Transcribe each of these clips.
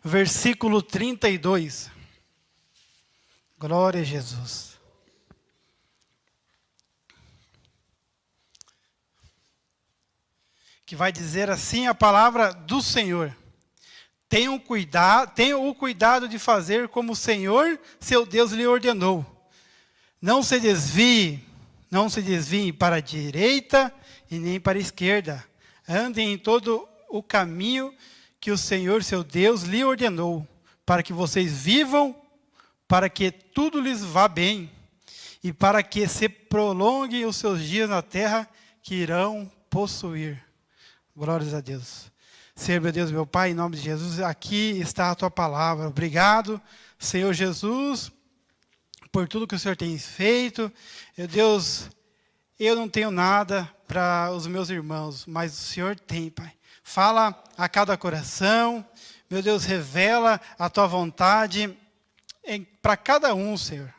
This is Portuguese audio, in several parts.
versículo 32. Glória a Jesus. Que vai dizer assim a palavra do Senhor. Tenham o cuidado de fazer como o Senhor, seu Deus, lhe ordenou. Não se desviem para a direita e nem para a esquerda. Andem em todo o caminho que o Senhor, seu Deus, lhe ordenou, para que vocês vivam, para que tudo lhes vá bem, e para que se prolonguem os seus dias na terra que irão possuir. Glórias a Deus. Senhor, meu Deus, meu Pai, em nome de Jesus, aqui está a Tua palavra. Obrigado, Senhor Jesus, por tudo que o Senhor tem feito. Meu Deus, eu não tenho nada para os meus irmãos, mas o Senhor tem, Pai. Fala a cada coração, meu Deus, revela a Tua vontade para cada um, Senhor.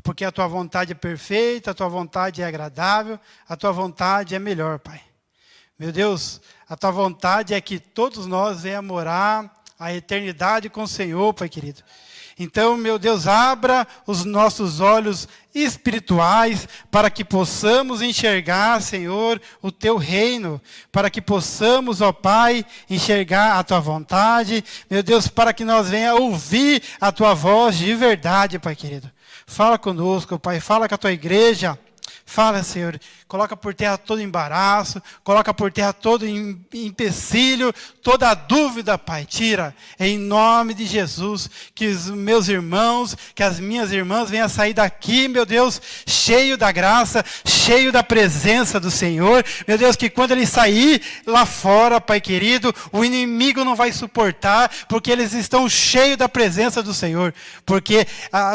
Porque a Tua vontade é perfeita, a Tua vontade é agradável, a Tua vontade é melhor, Pai. Meu Deus, a Tua vontade é que todos nós venhamos morar a eternidade com o Senhor, Pai querido. Então, meu Deus, abra os nossos olhos espirituais para que possamos enxergar, Senhor, o Teu reino. Para que possamos, ó Pai, enxergar a Tua vontade. Meu Deus, para que nós venhamos ouvir a Tua voz de verdade, Pai querido. Fala conosco, Pai, fala com a Tua igreja. Fala, Senhor, coloca por terra todo embaraço, coloca por terra todo empecilho, toda dúvida, Pai, tira, em nome de Jesus, que os meus irmãos, que as minhas irmãs venham sair daqui, meu Deus, cheio da graça, cheio da presença do Senhor, meu Deus, que quando ele sair lá fora, Pai querido, o inimigo não vai suportar, porque eles estão cheios da presença do Senhor, porque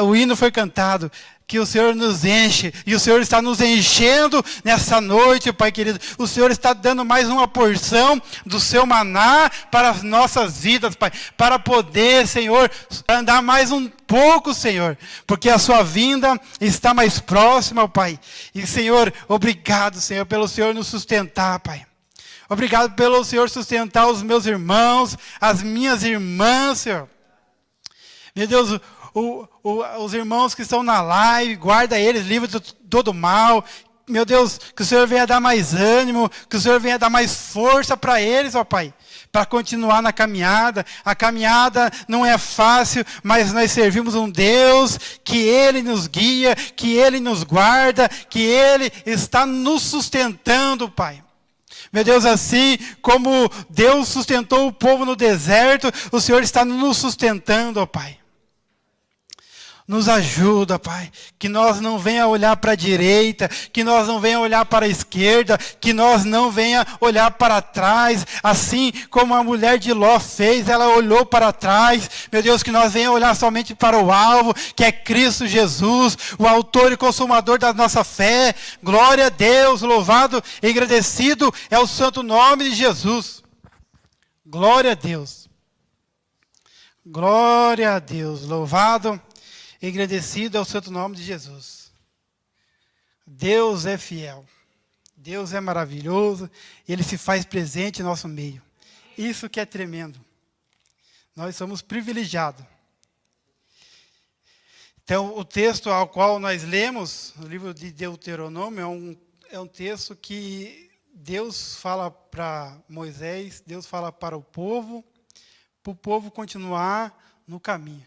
o hino foi cantado, que o Senhor nos enche, e o Senhor está nos enchendo nessa noite, Pai querido. O Senhor está dando mais uma porção do seu maná para as nossas vidas, Pai. Para poder, Senhor, andar mais um pouco, Senhor. Porque a sua vinda está mais próxima, Pai. E, Senhor, obrigado, Senhor, pelo Senhor nos sustentar, Pai. Obrigado pelo Senhor sustentar os meus irmãos, as minhas irmãs, Senhor. Meu Deus, os irmãos que estão na live, guarda eles, livre de todo mal. Meu Deus, que o Senhor venha dar mais ânimo, que o Senhor venha dar mais força para eles, ó Pai, para continuar na caminhada. A caminhada não é fácil, mas nós servimos um Deus que Ele nos guia, que Ele nos guarda, que Ele está nos sustentando, Pai. Meu Deus, assim como Deus sustentou o povo no deserto, o Senhor está nos sustentando, ó Pai. Nos ajuda, Pai, que nós não venha olhar para a direita, que nós não venha olhar para a esquerda, que nós não venha olhar para trás, assim como a mulher de Ló fez, ela olhou para trás. Meu Deus, que nós venha olhar somente para o alvo, que é Cristo Jesus, o autor e consumador da nossa fé. Glória a Deus, louvado e agradecido é o santo nome de Jesus. Glória a Deus. Glória a Deus, louvado e agradecido ao santo nome de Jesus. Deus é fiel. Deus é maravilhoso. Ele se faz presente em nosso meio. Isso que é tremendo. Nós somos privilegiados. Então, o texto ao qual nós lemos, o livro de Deuteronômio, é um texto que Deus fala para Moisés, Deus fala para o povo continuar no caminho.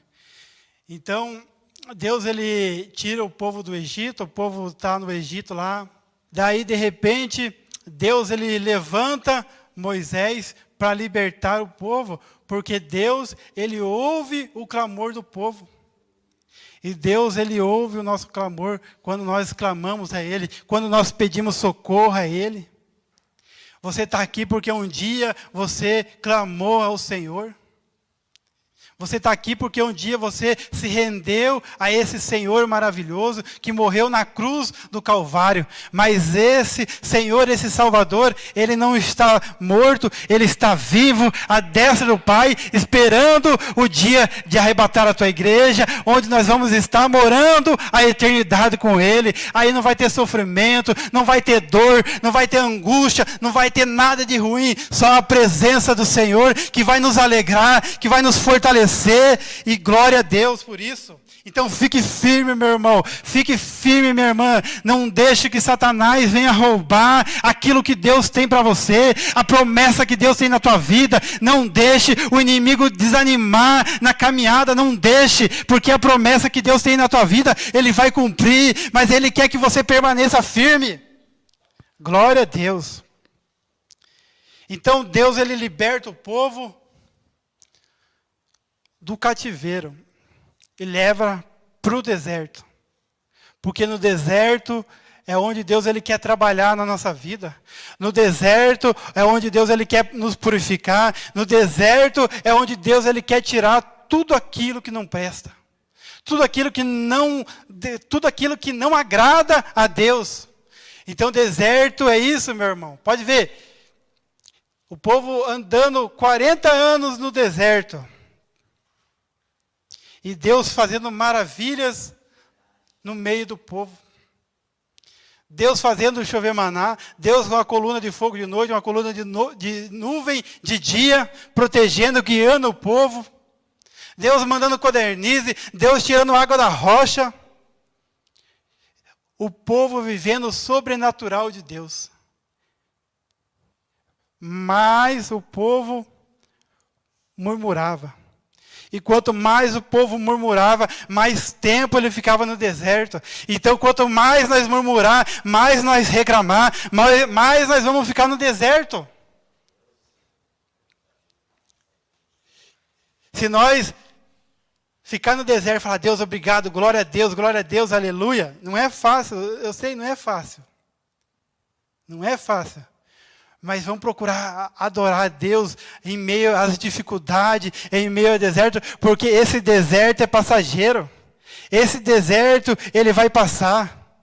Então, Deus, ele tira o povo do Egito, o povo está no Egito lá. Daí, de repente, Deus, ele levanta Moisés para libertar o povo, porque Deus, ele ouve o clamor do povo. E Deus, ele ouve o nosso clamor quando nós clamamos a Ele, quando nós pedimos socorro a Ele. Você está aqui porque um dia você clamou ao Senhor. Você está aqui porque um dia você se rendeu a esse Senhor maravilhoso que morreu na cruz do Calvário. Mas esse Senhor, esse Salvador, Ele não está morto, Ele está vivo, à destra do Pai, esperando o dia de arrebatar a tua igreja, onde nós vamos estar morando a eternidade com Ele. Aí não vai ter sofrimento, não vai ter dor, não vai ter angústia, não vai ter nada de ruim, só a presença do Senhor que vai nos alegrar, que vai nos fortalecer. E glória a Deus por isso. Então fique firme, meu irmão, fique firme, minha irmã, não deixe que Satanás venha roubar aquilo que Deus tem para você, a promessa que Deus tem na tua vida. Não deixe o inimigo desanimar na caminhada, não deixe, porque a promessa que Deus tem na tua vida, Ele vai cumprir, mas Ele quer que você permaneça firme. Glória a Deus. Então Deus, Ele liberta o povo do cativeiro e leva para o deserto. Porque no deserto é onde Deus Ele quer trabalhar na nossa vida. No deserto é onde Deus Ele quer nos purificar. No deserto é onde Deus Ele quer tirar tudo aquilo que não presta. Tudo aquilo que não agrada a Deus. Então deserto é isso, meu irmão. Pode ver. O povo andando 40 anos no deserto. E Deus fazendo maravilhas no meio do povo. Deus fazendo chover maná. Deus com uma coluna de fogo de noite, uma coluna de nuvem de dia, protegendo, guiando o povo. Deus mandando codornize. Deus tirando água da rocha. O povo vivendo o sobrenatural de Deus. Mas o povo murmurava. E quanto mais o povo murmurava, mais tempo ele ficava no deserto. Então, quanto mais nós murmurar, mais nós reclamar, mais nós vamos ficar no deserto. Se nós ficar no deserto e falar, Deus, obrigado, glória a Deus, aleluia. Não é fácil, eu sei, não é fácil. Não é fácil. Mas vamos procurar adorar a Deus em meio às dificuldades, em meio ao deserto, porque esse deserto é passageiro. Esse deserto, ele vai passar.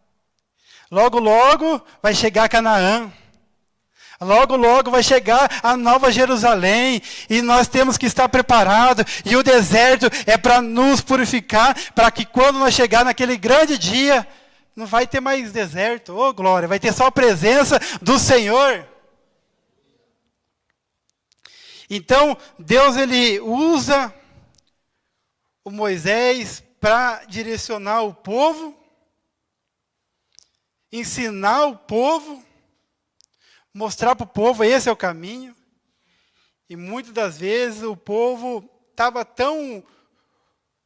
Logo, logo vai chegar Canaã. Logo, logo vai chegar a Nova Jerusalém. E nós temos que estar preparados. E o deserto é para nos purificar, para que quando nós chegar naquele grande dia, não vai ter mais deserto. Oh, glória! Vai ter só a presença do Senhor. Então, Deus ele usa o Moisés para direcionar o povo, ensinar o povo, mostrar para o povo, esse é o caminho. E muitas das vezes o povo estava tão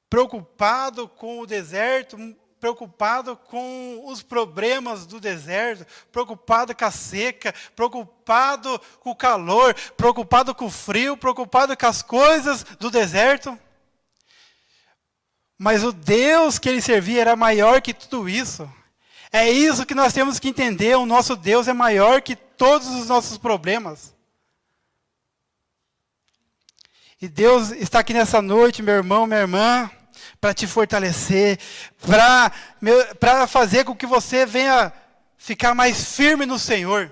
preocupado com o deserto, preocupado com os problemas do deserto, preocupado com a seca, preocupado com o calor, preocupado com o frio, preocupado com as coisas do deserto. Mas o Deus que ele servia era maior que tudo isso. É isso que nós temos que entender, o nosso Deus é maior que todos os nossos problemas. E Deus está aqui nessa noite, meu irmão, minha irmã, para te fortalecer, para fazer com que você venha ficar mais firme no Senhor.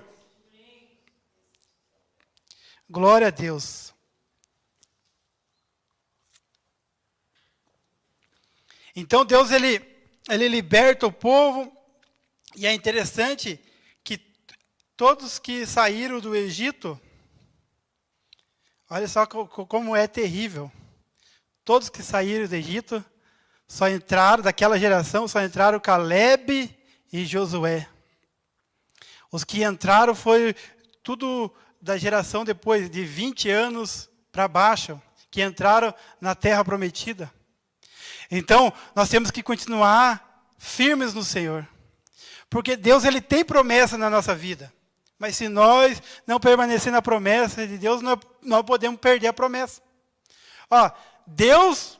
Glória a Deus. Então Deus ele liberta o povo, e é interessante que todos que saíram do Egito, olha só como é terrível. Todos que saíram do Egito, só entraram, daquela geração, só entraram Caleb e Josué. Os que entraram foi tudo da geração depois de 20 anos para baixo, que entraram na terra prometida. Então, nós temos que continuar firmes no Senhor. Porque Deus ele tem promessa na nossa vida. Mas se nós não permanecer na promessa de Deus, nós podemos perder a promessa. Ó, Deus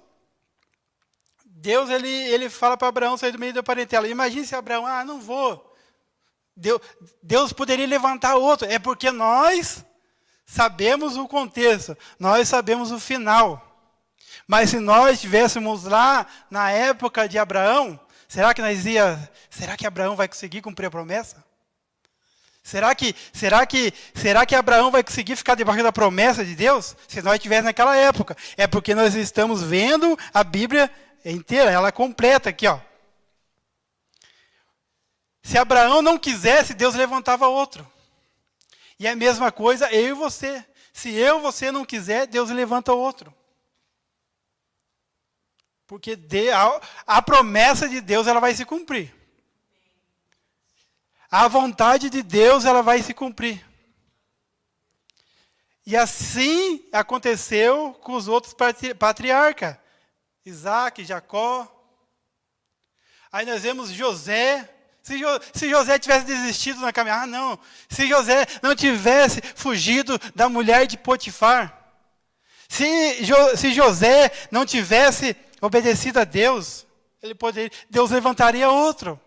ele fala para Abraão sair do meio da parentela. Imagine se Abraão, não vou. Deus poderia levantar outro. É porque nós sabemos o contexto, nós sabemos o final. Mas se nós estivéssemos lá na época de Abraão, será que Abraão vai conseguir cumprir a promessa? Será que Abraão vai conseguir ficar debaixo da promessa de Deus? Se nós estivéssemos naquela época. É porque nós estamos vendo a Bíblia inteira, ela é completa aqui, ó. Se Abraão não quisesse, Deus levantava outro. E é a mesma coisa, eu e você. Se eu e você não quiser, Deus levanta outro. Porque a promessa de Deus, ela vai se cumprir. A vontade de Deus, ela vai se cumprir. E assim aconteceu com os outros patriarcas. Isaac, Jacó. Aí nós vemos José. Se José tivesse desistido na caminhada, não. Se José não tivesse fugido da mulher de Potifar. Se José não tivesse obedecido a Deus, Deus levantaria outro.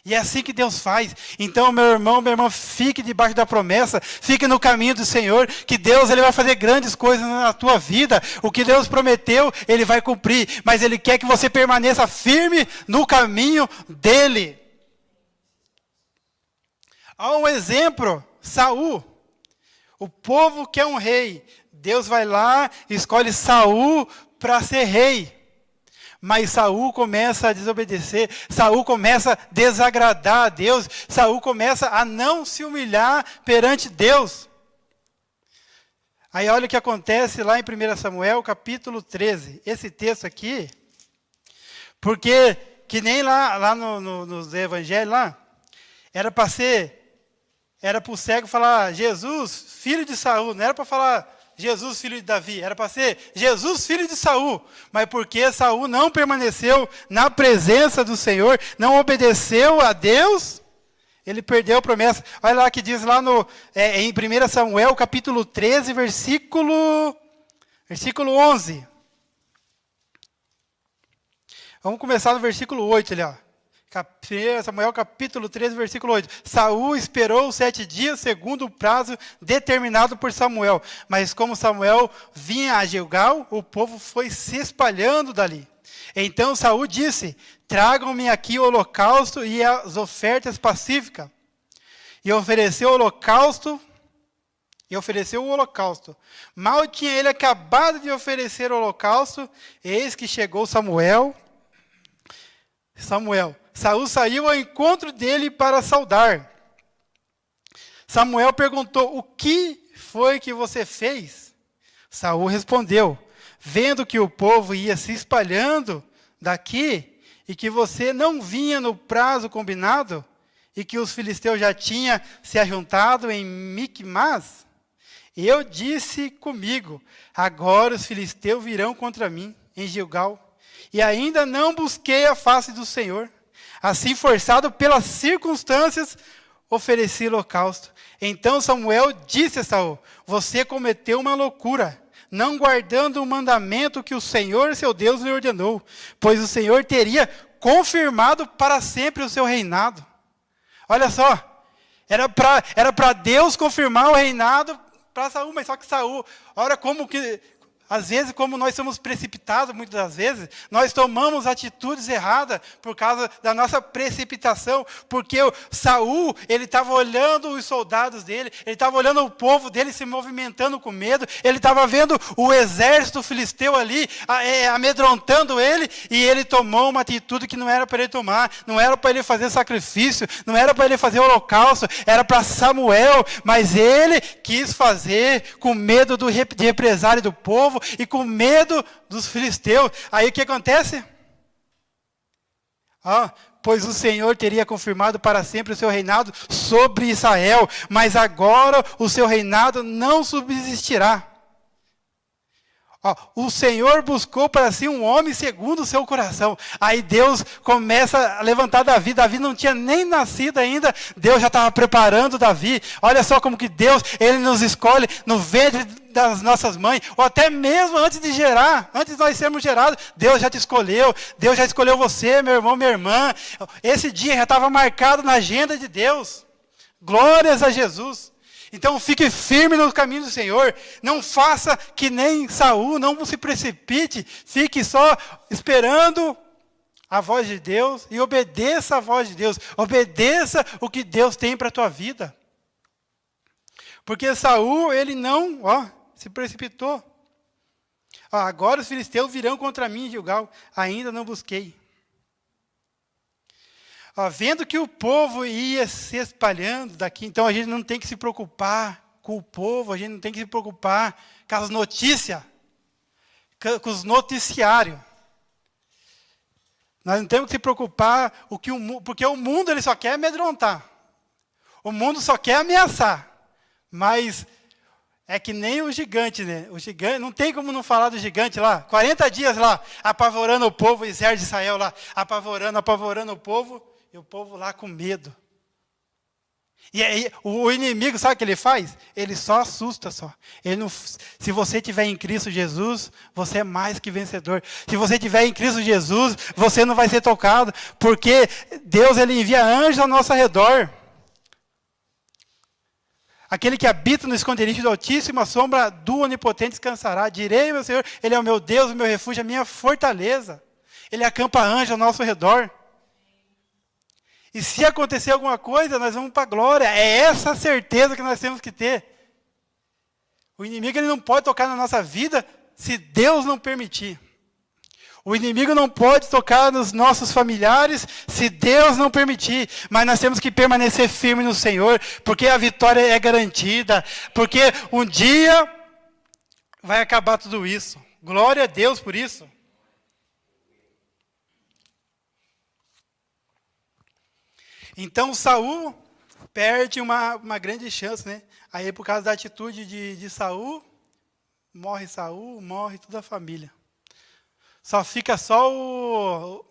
E é assim que Deus faz. Então, meu irmão, minha irmã, fique debaixo da promessa, fique no caminho do Senhor, que Deus ele vai fazer grandes coisas na tua vida. O que Deus prometeu, Ele vai cumprir. Mas Ele quer que você permaneça firme no caminho dEle. Há um exemplo, Saul. O povo quer um rei. Deus vai lá e escolhe Saul para ser rei. Mas Saul começa a desobedecer, Saul começa a desagradar a Deus, Saul começa a não se humilhar perante Deus. Aí olha o que acontece lá em 1 Samuel, capítulo 13. Esse texto aqui, porque que nem lá nos evangelhos lá, era para o cego falar Jesus, filho de Saul, não era para falar Jesus, filho de Davi, era para ser Jesus, filho de Saul, mas porque Saul não permaneceu na presença do Senhor, não obedeceu a Deus, ele perdeu a promessa. Olha lá que diz lá em 1 Samuel, capítulo 13, versículo 11. Vamos começar no versículo 8 ali, ó. 1 Samuel capítulo 13, versículo 8. Saul esperou 7 dias, segundo o prazo determinado por Samuel. Mas como Samuel vinha a Gilgal, o povo foi se espalhando dali. Então Saul disse: tragam-me aqui o holocausto e as ofertas pacíficas. E ofereceu o holocausto. Mal tinha ele acabado de oferecer o holocausto, eis que chegou Samuel. Saul saiu ao encontro dele para saudar. Samuel perguntou: o que foi que você fez? Saul respondeu: vendo que o povo ia se espalhando daqui, e que você não vinha no prazo combinado, e que os filisteus já tinham se ajuntado em Micmas, eu disse comigo: agora os filisteus virão contra mim em Gilgal, e ainda não busquei a face do Senhor. Assim, forçado pelas circunstâncias, ofereci holocausto. Então Samuel disse a Saul: você cometeu uma loucura, não guardando o mandamento que o Senhor, seu Deus, lhe ordenou, pois o Senhor teria confirmado para sempre o seu reinado. Olha só, era para Deus confirmar o reinado para Saul, mas só que Saul, olha como que... Às vezes, como nós somos precipitados, muitas das vezes, nós tomamos atitudes erradas por causa da nossa precipitação, porque Saul, ele estava olhando os soldados dele, ele estava olhando o povo dele se movimentando com medo, ele estava vendo o exército filisteu ali, amedrontando ele, e ele tomou uma atitude que não era para ele tomar, não era para ele fazer sacrifício, não era para ele fazer holocausto, era para Samuel, mas ele quis fazer com medo de represália do povo, e com medo dos filisteus. Aí o que acontece? Pois o Senhor teria confirmado para sempre o seu reinado sobre Israel, mas agora o seu reinado não subsistirá. O Senhor buscou para si um homem segundo o seu coração. Aí Deus começa a levantar Davi. Davi não tinha nem nascido ainda. Deus já estava preparando Davi. Olha só como que Deus, Ele nos escolhe no ventre das nossas mães. Ou até mesmo antes de gerar, antes de nós sermos gerados, Deus já te escolheu. Deus já escolheu você, meu irmão, minha irmã. Esse dia já estava marcado na agenda de Deus. Glórias a Jesus. Então fique firme no caminho do Senhor. Não faça que nem Saul, não se precipite. Fique só esperando a voz de Deus e obedeça a voz de Deus. Obedeça o que Deus tem para a tua vida. Porque Saul, ele não, se precipitou. Agora os filisteus virão contra mim, Gilgal. Ainda não busquei. Vendo que o povo ia se espalhando daqui, então a gente não tem que se preocupar com o povo, a gente não tem que se preocupar com as notícias, com os noticiários. Nós não temos que se preocupar porque o mundo ele só quer amedrontar. O mundo só quer ameaçar. Mas é que nem o gigante, né? O gigante, não tem como não falar do gigante lá. 40 dias lá, apavorando o povo, o exército de Israel lá, apavorando o povo. E o povo lá com medo. E aí, o inimigo, sabe o que ele faz? Ele só assusta só. Ele não, se você estiver em Cristo Jesus, você é mais que vencedor. Se você estiver em Cristo Jesus, você não vai ser tocado. Porque Deus ele envia anjos ao nosso redor. Aquele que habita no esconderijo do Altíssimo, a sombra do Onipotente descansará. Direi, meu Senhor, Ele é o meu Deus, o meu refúgio, a minha fortaleza. Ele acampa anjos ao nosso redor. E se acontecer alguma coisa, nós vamos para a glória. É essa a certeza que nós temos que ter. O inimigo ele não pode tocar na nossa vida se Deus não permitir. O inimigo não pode tocar nos nossos familiares se Deus não permitir. Mas nós temos que permanecer firme no Senhor, porque a vitória é garantida. Porque um dia vai acabar tudo isso. Glória a Deus por isso. Então Saul perde uma grande chance, né? Aí por causa da atitude de Saul, morre toda a família. Só fica só o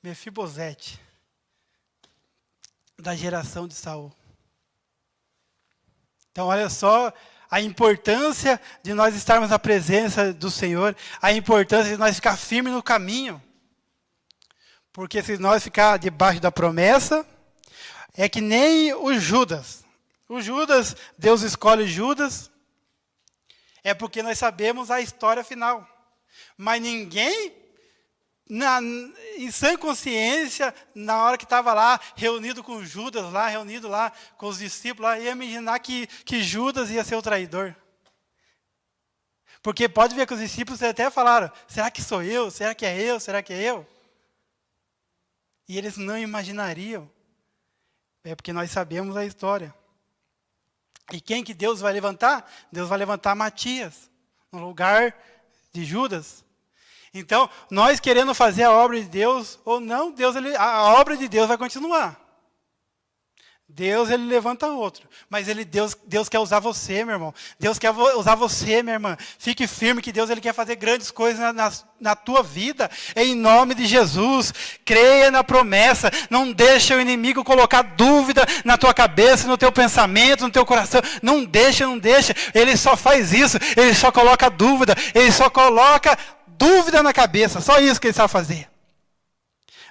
Mefibosete, da geração de Saul. Então olha só a importância de nós estarmos na presença do Senhor, a importância de nós ficar firmes no caminho. Porque se nós ficar debaixo da promessa, é que nem o Judas. O Judas, Deus escolhe Judas, é porque nós sabemos a história final. Mas ninguém, em sã consciência, na hora que estava lá, reunido com Judas, reunido lá com os discípulos, ia imaginar que Judas ia ser o traidor. Porque pode ver que os discípulos até falaram, será que sou eu? Será que é eu? Será que é eu? E eles não imaginariam. É porque nós sabemos a história. E quem que Deus vai levantar? Deus vai levantar Matias, no lugar de Judas. Então, nós querendo fazer a obra de Deus, ou não, a obra de Deus vai continuar. Deus, ele levanta outro. Mas Deus quer usar você, meu irmão. Deus quer usar você, minha irmã. Fique firme que Deus ele quer fazer grandes coisas na tua vida. Em nome de Jesus. Creia na promessa. Não deixa o inimigo colocar dúvida na tua cabeça, no teu pensamento, no teu coração. Não deixa. Ele só faz isso. Ele só coloca dúvida. Ele só coloca dúvida na cabeça. Só isso que ele sabe fazer.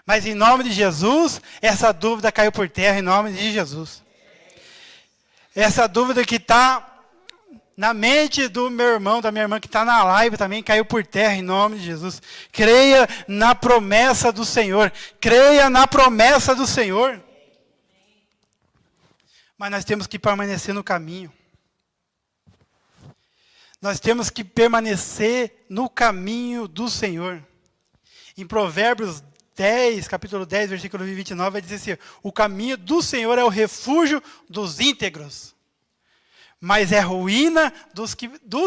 Mas em nome de Jesus, essa dúvida caiu por terra, em nome de Jesus. Essa dúvida que está na mente do meu irmão, da minha irmã, que está na live também, caiu por terra, em nome de Jesus. Creia na promessa do Senhor. Creia na promessa do Senhor. Mas nós temos que permanecer no caminho. Nós temos que permanecer no caminho do Senhor. Em Provérbios 10, capítulo 10, versículo 29, vai dizer assim, o caminho do Senhor é o refúgio dos íntegros, mas é ruína dos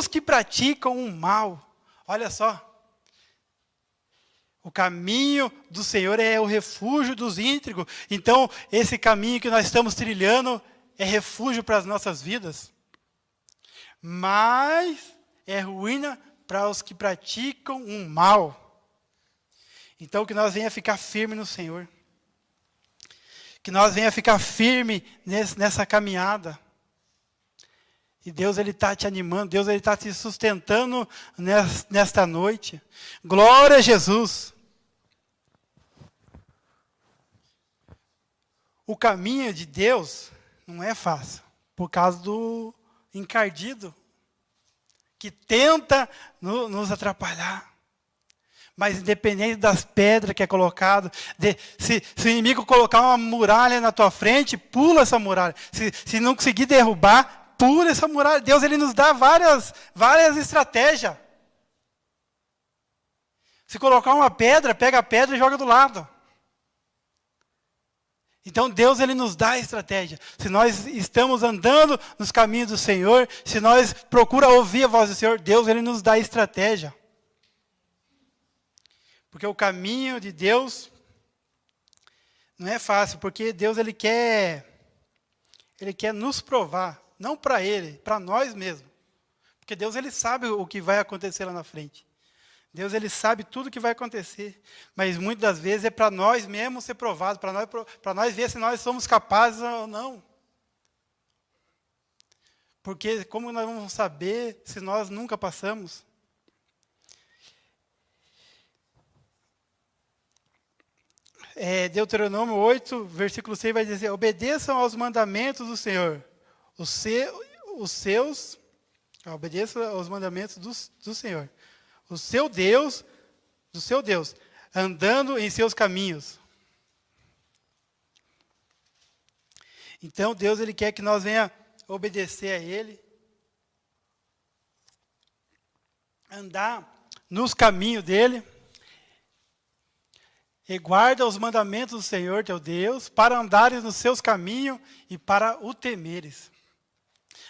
que praticam o mal. Olha só. O caminho do Senhor é o refúgio dos íntegros. Então, esse caminho que nós estamos trilhando é refúgio para as nossas vidas. Mas é ruína para os que praticam o mal. Então, que nós venha ficar firme no Senhor. Que nós venha ficar firme nessa caminhada. E Deus, Ele está te animando. Deus, Ele está te sustentando nesta noite. Glória a Jesus. O caminho de Deus não é fácil. por causa do encardido, que tenta nos atrapalhar. Mas independente das pedras que é colocado, se o inimigo colocar uma muralha na tua frente, pula essa muralha. Se não conseguir derrubar, pula essa muralha. Deus ele nos dá várias estratégias. Se colocar uma pedra, pega a pedra e joga do lado. Então Deus ele nos dá a estratégia. Se nós estamos andando nos caminhos do Senhor, se nós procuramos ouvir a voz do Senhor, Deus ele nos dá a estratégia. Porque o caminho de Deus não é fácil, porque Deus ele quer nos provar, não para Ele, para nós mesmos. Porque Deus ele sabe o que vai acontecer lá na frente. Deus ele sabe tudo o que vai acontecer, mas muitas das vezes é para nós mesmos ser provado, para nós ver se nós somos capazes ou não. Porque como nós vamos saber se nós nunca passamos? Deuteronômio 8, versículo 6 vai dizer: obedeçam aos mandamentos do Senhor, obedeçam aos mandamentos do Senhor, do seu Deus, andando em seus caminhos. Então Deus ele quer que nós venha obedecer a Ele, andar nos caminhos dEle, e guarda os mandamentos do Senhor teu Deus, para andares nos seus caminhos e para o temeres.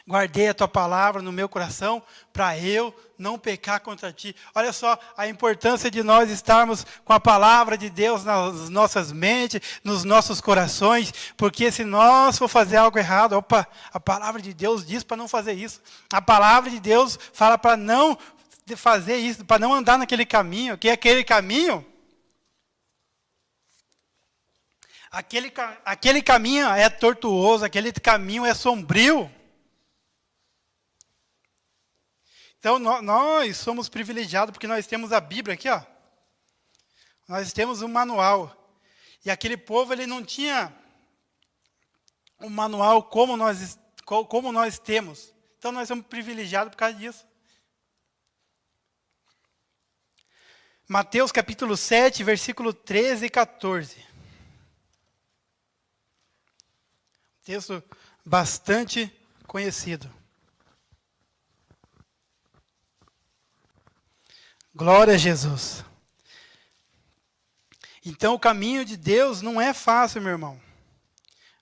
Guardei a tua palavra no meu coração, para eu não pecar contra ti. Olha só a importância de nós estarmos com a palavra de Deus nas nossas mentes, nos nossos corações, porque se nós for fazer algo errado, a palavra de Deus diz para não fazer isso. A palavra de Deus fala para não fazer isso, para não andar naquele caminho, que é aquele caminho. Aquele caminho é tortuoso, aquele caminho é sombrio. Então, nós somos privilegiados porque nós temos a Bíblia aqui, ó. Nós temos um manual. E aquele povo, ele não tinha um manual como nós temos. Então, nós somos privilegiados por causa disso. Mateus capítulo 7, versículo 13 e 14. Texto bastante conhecido. Glória a Jesus. Então o caminho de Deus não é fácil, meu irmão.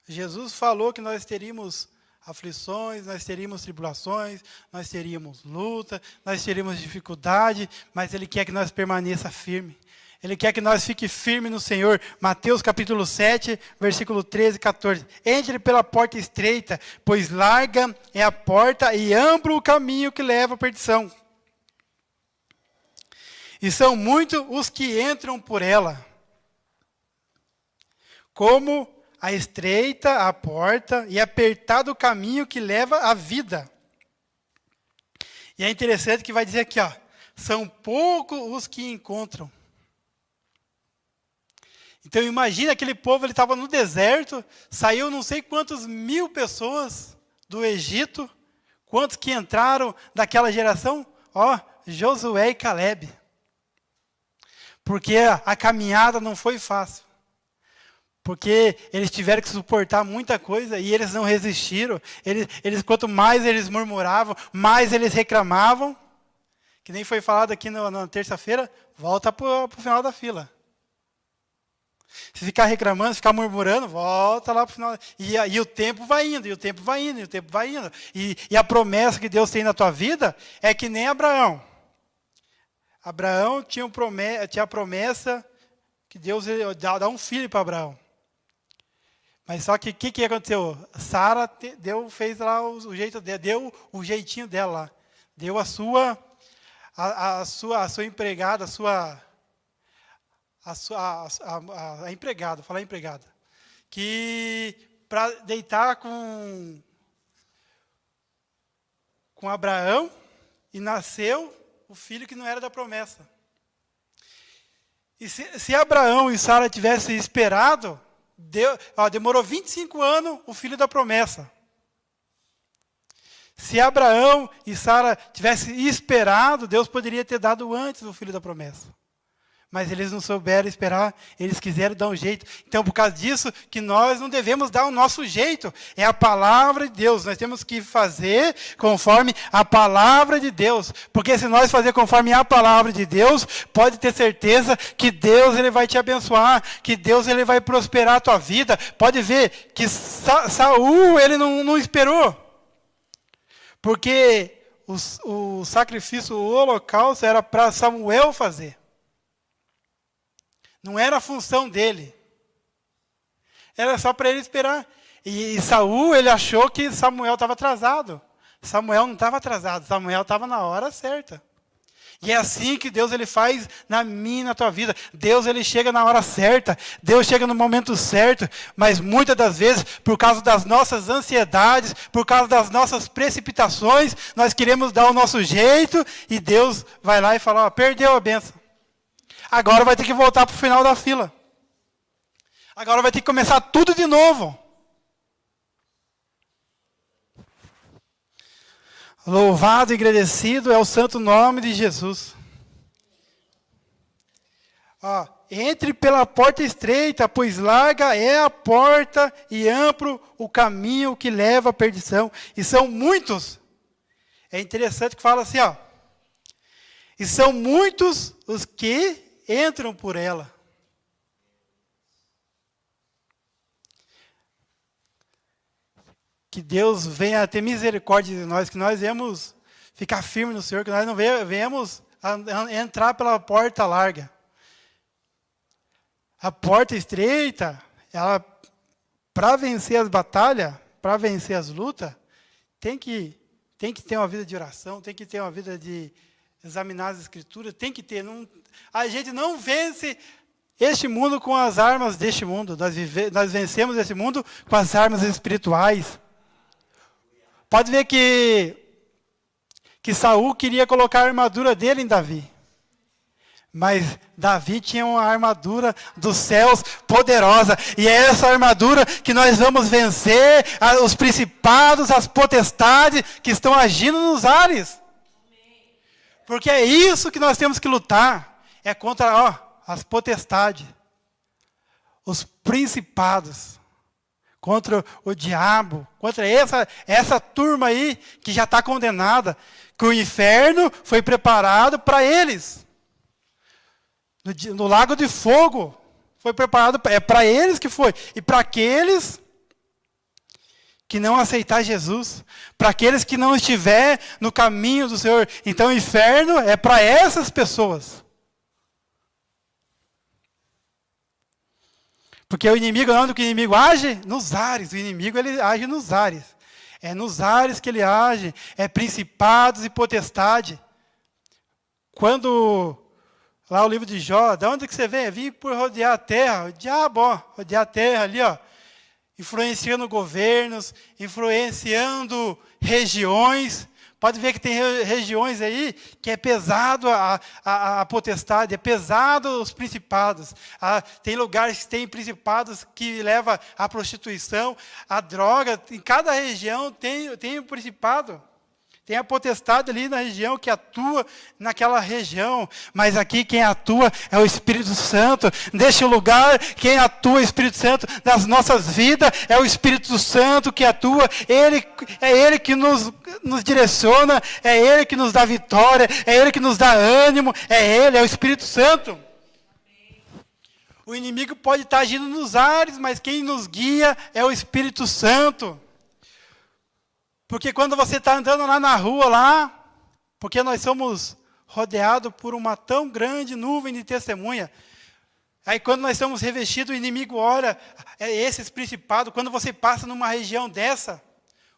Jesus falou que nós teríamos aflições, nós teríamos tribulações, nós teríamos luta, nós teríamos dificuldade, mas Ele quer que nós permaneça firme. Ele quer que nós fique firme no Senhor. Mateus capítulo 7, versículo 13 e 14. Entre pela porta estreita, pois larga é a porta e amplo o caminho que leva à perdição. E são muitos os que entram por ela. Como a estreita a porta e apertado o caminho que leva à vida. E é interessante que vai dizer aqui, ó, são poucos os que encontram. Então imagina aquele povo, ele estava no deserto, saiu não sei quantos mil pessoas do Egito, quantos que entraram daquela geração? Ó, Josué e Caleb. Porque a caminhada não foi fácil. Porque eles tiveram que suportar muita coisa e eles não resistiram. Quanto mais eles murmuravam, mais eles reclamavam. Que nem foi falado aqui na terça-feira, volta para o final da fila. Se ficar reclamando, ficar murmurando, volta lá para o final. E o tempo vai indo, e o tempo vai indo, e o tempo vai indo. E a promessa que Deus tem na tua vida é que nem Abraão. Abraão tinha a promessa que Deus dá um filho para Abraão. Mas só que o que aconteceu? Sara fez lá o jeito dela, deu o jeitinho dela lá. Deu a sua empregada, a empregada, vou falar empregada, que para deitar com Abraão, e nasceu o filho que não era da promessa. E se Abraão e Sara tivessem esperado, demorou 25 anos o filho da promessa. Se Abraão e Sara tivessem esperado, Deus poderia ter dado antes o filho da promessa. Mas eles não souberam esperar, eles quiseram dar um jeito. Então, por causa disso, que nós não devemos dar o nosso jeito. É a palavra de Deus. Nós temos que fazer conforme a palavra de Deus. Porque se nós fazer conforme a palavra de Deus, pode ter certeza que Deus ele vai te abençoar, que Deus ele vai prosperar a tua vida. Pode ver que Saul ele não esperou. Porque o sacrifício, o holocausto era para Samuel fazer. Não era a função dele. Era só para ele esperar. E Saul, ele achou que Samuel estava atrasado. Samuel não estava atrasado, Samuel estava na hora certa. E é assim que Deus ele faz na minha e na tua vida. Deus ele chega na hora certa, Deus chega no momento certo, mas muitas das vezes, por causa das nossas ansiedades, por causa das nossas precipitações, nós queremos dar o nosso jeito e Deus vai lá e fala, ó, perdeu a bênção. Agora vai ter que voltar para o final da fila. Agora vai ter que começar tudo de novo. Louvado e agradecido é o santo nome de Jesus. Ó, entre pela porta estreita, pois larga é a porta e amplo o caminho que leva à perdição. E são muitos. É interessante que fala assim, ó. E são muitos os que entram por ela. Que Deus venha ter misericórdia de nós, que nós venhamos ficar firmes no Senhor, que nós não venhamos entrar pela porta larga. A porta estreita, ela, para vencer as batalhas, para vencer as lutas, tem que ter uma vida de oração, tem que ter uma vida de examinar as escrituras, tem que ter. A gente não vence este mundo com as armas deste mundo. Nós vencemos esse mundo com as armas espirituais. Pode ver que Saul queria colocar a armadura dele em Davi. Mas Davi tinha uma armadura dos céus poderosa. E é essa armadura que nós vamos vencer os principados, as potestades que estão agindo nos ares. Porque é isso que nós temos que lutar. É contra as potestades, os principados, contra o diabo, contra essa turma aí que já está condenada, que o inferno foi preparado para eles. No lago de fogo foi preparado, é para eles que foi. E para aqueles que não aceitar Jesus, para aqueles que não estiver no caminho do Senhor. Então o inferno é para essas pessoas. Porque o inimigo, onde que o inimigo age? Nos ares. O inimigo ele age nos ares. É nos ares que ele age. É principados e potestade. Quando, lá o livro de Jó, de onde que você vem? Vim por rodear a terra. O diabo, rodear a terra ali, influenciando governos, influenciando regiões. Pode ver que tem regiões aí que é pesado a potestade, é pesado os principados. Tem lugares que tem principados que levam à prostituição, à droga. Em cada região tem um principado. Tem a potestade ali na região que atua naquela região. Mas aqui quem atua é o Espírito Santo. Neste lugar, quem atua é o Espírito Santo. Nas nossas vidas, é o Espírito Santo que atua. É Ele que nos direciona. É Ele que nos dá vitória. É Ele que nos dá ânimo. É o Espírito Santo. O inimigo pode estar agindo nos ares, mas quem nos guia é o Espírito Santo. Porque quando você está andando lá na rua, porque nós somos rodeados por uma tão grande nuvem de testemunha, aí quando nós somos revestidos, o inimigo olha, esses principados, quando você passa numa região dessa,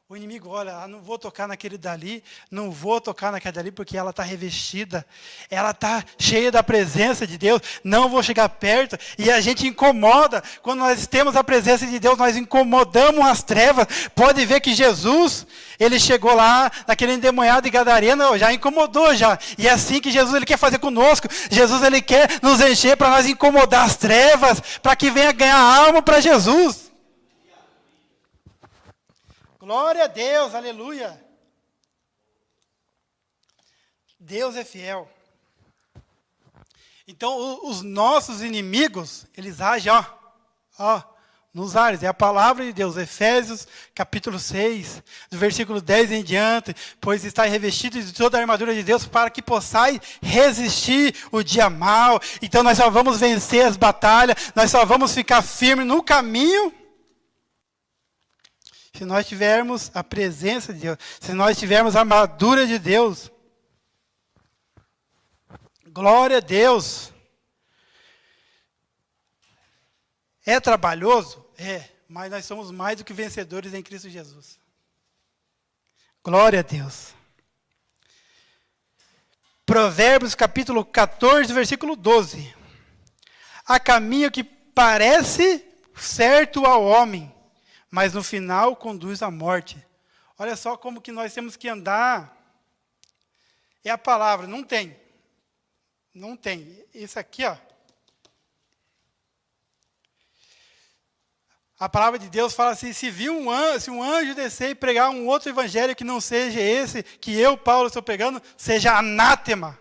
o inimigo olha, não vou tocar naquele dali, não vou tocar naquela dali, porque ela está revestida, ela está cheia da presença de Deus, não vou chegar perto, e a gente incomoda, quando nós temos a presença de Deus, nós incomodamos as trevas. Pode ver que Jesus, ele chegou lá, naquele endemoniado de Gadareno, já incomodou já, e é assim que Jesus ele quer fazer conosco. Jesus ele quer nos encher para nós incomodar as trevas, para que venha ganhar alma para Jesus. Glória a Deus, aleluia. Deus é fiel. Então, os nossos inimigos, eles agem, nos ares. É a palavra de Deus, Efésios, capítulo 6, do versículo 10 em diante. Pois estáis revestidos de toda a armadura de Deus para que possais resistir o dia mau. Então, nós só vamos vencer as batalhas, nós só vamos ficar firmes no caminho se nós tivermos a presença de Deus, se nós tivermos a armadura de Deus. Glória a Deus. É trabalhoso? É, mas nós somos mais do que vencedores em Cristo Jesus. Glória a Deus. Provérbios capítulo 14, versículo 12. Há caminho que parece certo ao homem, mas no final conduz à morte. Olha só como que nós temos que andar. É a palavra, não tem. Não tem. Isso aqui, a palavra de Deus fala assim, se um anjo descer e pregar um outro evangelho que não seja esse, que eu, Paulo, estou pregando, seja anátema.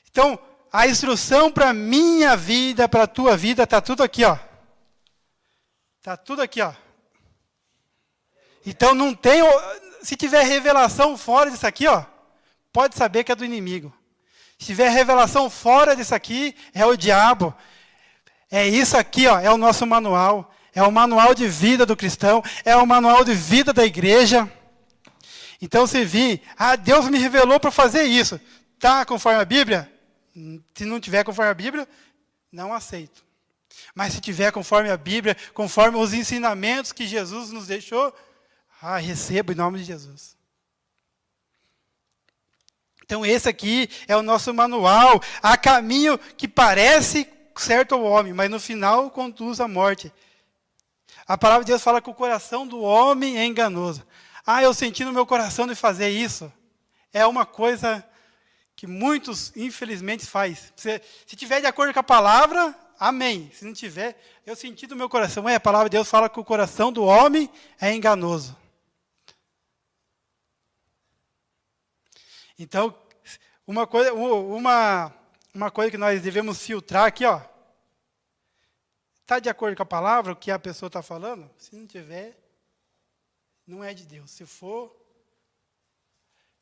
Então, a instrução para a minha vida, para a tua vida, está tudo aqui, Está tudo aqui, Então, não tem, se tiver revelação fora disso aqui, pode saber que é do inimigo. Se tiver revelação fora disso aqui, é o diabo. É isso aqui, é o nosso manual. É o manual de vida do cristão. É o manual de vida da igreja. Então, se vir, Deus me revelou para fazer isso. Está conforme a Bíblia? Se não tiver conforme a Bíblia, não aceito. Mas se tiver conforme a Bíblia, conforme os ensinamentos que Jesus nos deixou, recebo em nome de Jesus. Então, esse aqui é o nosso manual. Há caminho que parece certo ao homem, mas no final conduz à morte. A palavra de Deus fala que o coração do homem é enganoso. Eu senti no meu coração de fazer isso. É uma coisa que muitos, infelizmente, faz. Se tiver de acordo com a palavra, amém. Se não tiver, eu senti no meu coração. A palavra de Deus fala que o coração do homem é enganoso. Então, uma coisa que nós devemos filtrar aqui, está de acordo com a palavra, o que a pessoa está falando? Se não tiver, não é de Deus. Se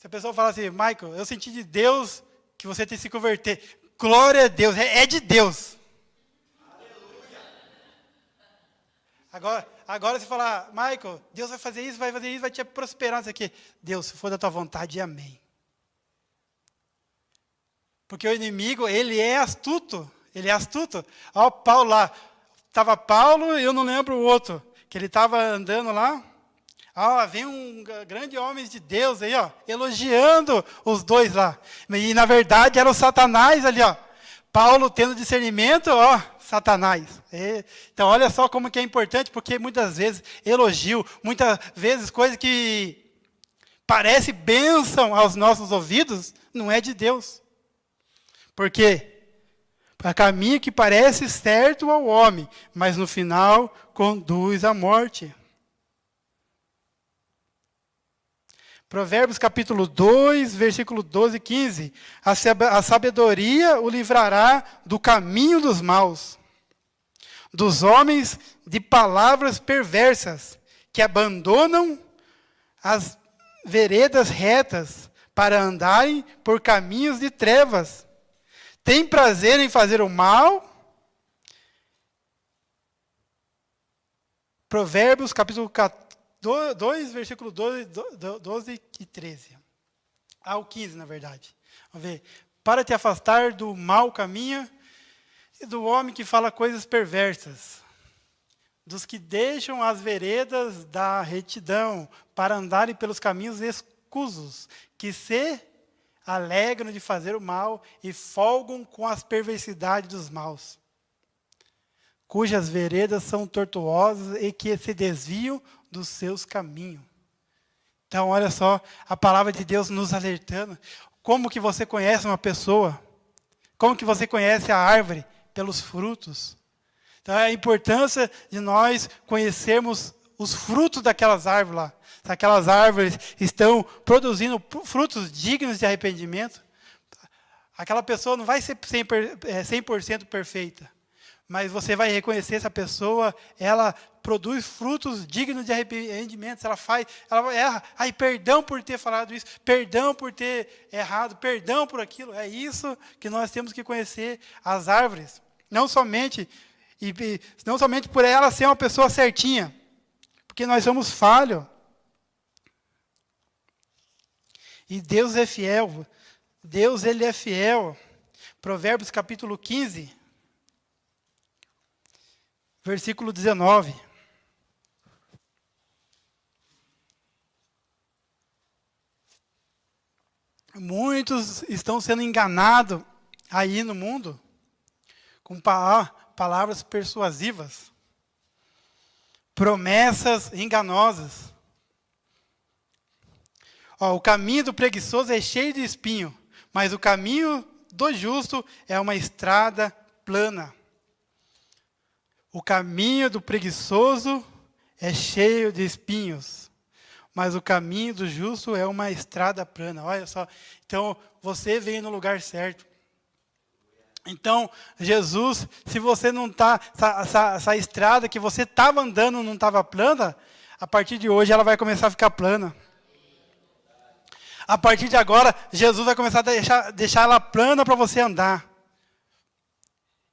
a pessoa falar assim, Michael, eu senti de Deus que você tem que se converter. Glória a Deus, é de Deus. Agora se falar, Michael, Deus vai fazer isso, vai te prosperar, isso aqui. Deus, se for da tua vontade, amém. Porque o inimigo, ele é astuto. Olha o Paulo lá. Estava Paulo e eu não lembro o outro. Que ele estava andando lá. Vem um grande homem de Deus aí, elogiando os dois lá. E na verdade era o Satanás ali, Paulo tendo discernimento, Satanás. Então olha só como que é importante, porque muitas vezes elogio, muitas vezes coisa que parece bênção aos nossos ouvidos, não é de Deus. Por quê? Para caminho que parece certo ao homem, mas no final conduz à morte. Provérbios capítulo 2, versículo 12 e 15. A sabedoria o livrará do caminho dos maus, dos homens de palavras perversas, que abandonam as veredas retas para andarem por caminhos de trevas. Tem prazer em fazer o mal. Provérbios, capítulo 2, versículo 12 e 13. O 15, na verdade. Vamos ver. Para te afastar do mau caminho e do homem que fala coisas perversas, dos que deixam as veredas da retidão para andarem pelos caminhos escusos, que se alegram de fazer o mal e folgam com as perversidades dos maus, cujas veredas são tortuosas e que se desviam dos seus caminhos. Então, olha só, a palavra de Deus nos alertando. Como que você conhece uma pessoa? Como que você conhece a árvore? Pelos frutos. Então, a importância de nós conhecermos os frutos daquelas árvores lá. Se aquelas árvores estão produzindo frutos dignos de arrependimento, aquela pessoa não vai ser 100% perfeita. Mas você vai reconhecer essa pessoa, ela produz frutos dignos de arrependimento. Ela erra. Ai, perdão por ter falado isso, perdão por ter errado, perdão por aquilo. É isso que nós temos que conhecer as árvores. Não somente por ela ser uma pessoa certinha, porque nós somos falhos. E Deus é fiel. Deus, Ele é fiel. Provérbios capítulo 15, versículo 19. Muitos estão sendo enganados aí no mundo com palavras persuasivas, promessas enganosas. O caminho do preguiçoso é cheio de espinho, mas o caminho do justo é uma estrada plana. O caminho do preguiçoso é cheio de espinhos, mas o caminho do justo é uma estrada plana. Olha só, então você veio no lugar certo. Então, Jesus, se você não está, essa estrada que você estava andando não estava plana, a partir de hoje ela vai começar a ficar plana. A partir de agora, Jesus vai começar a deixar ela plana para você andar.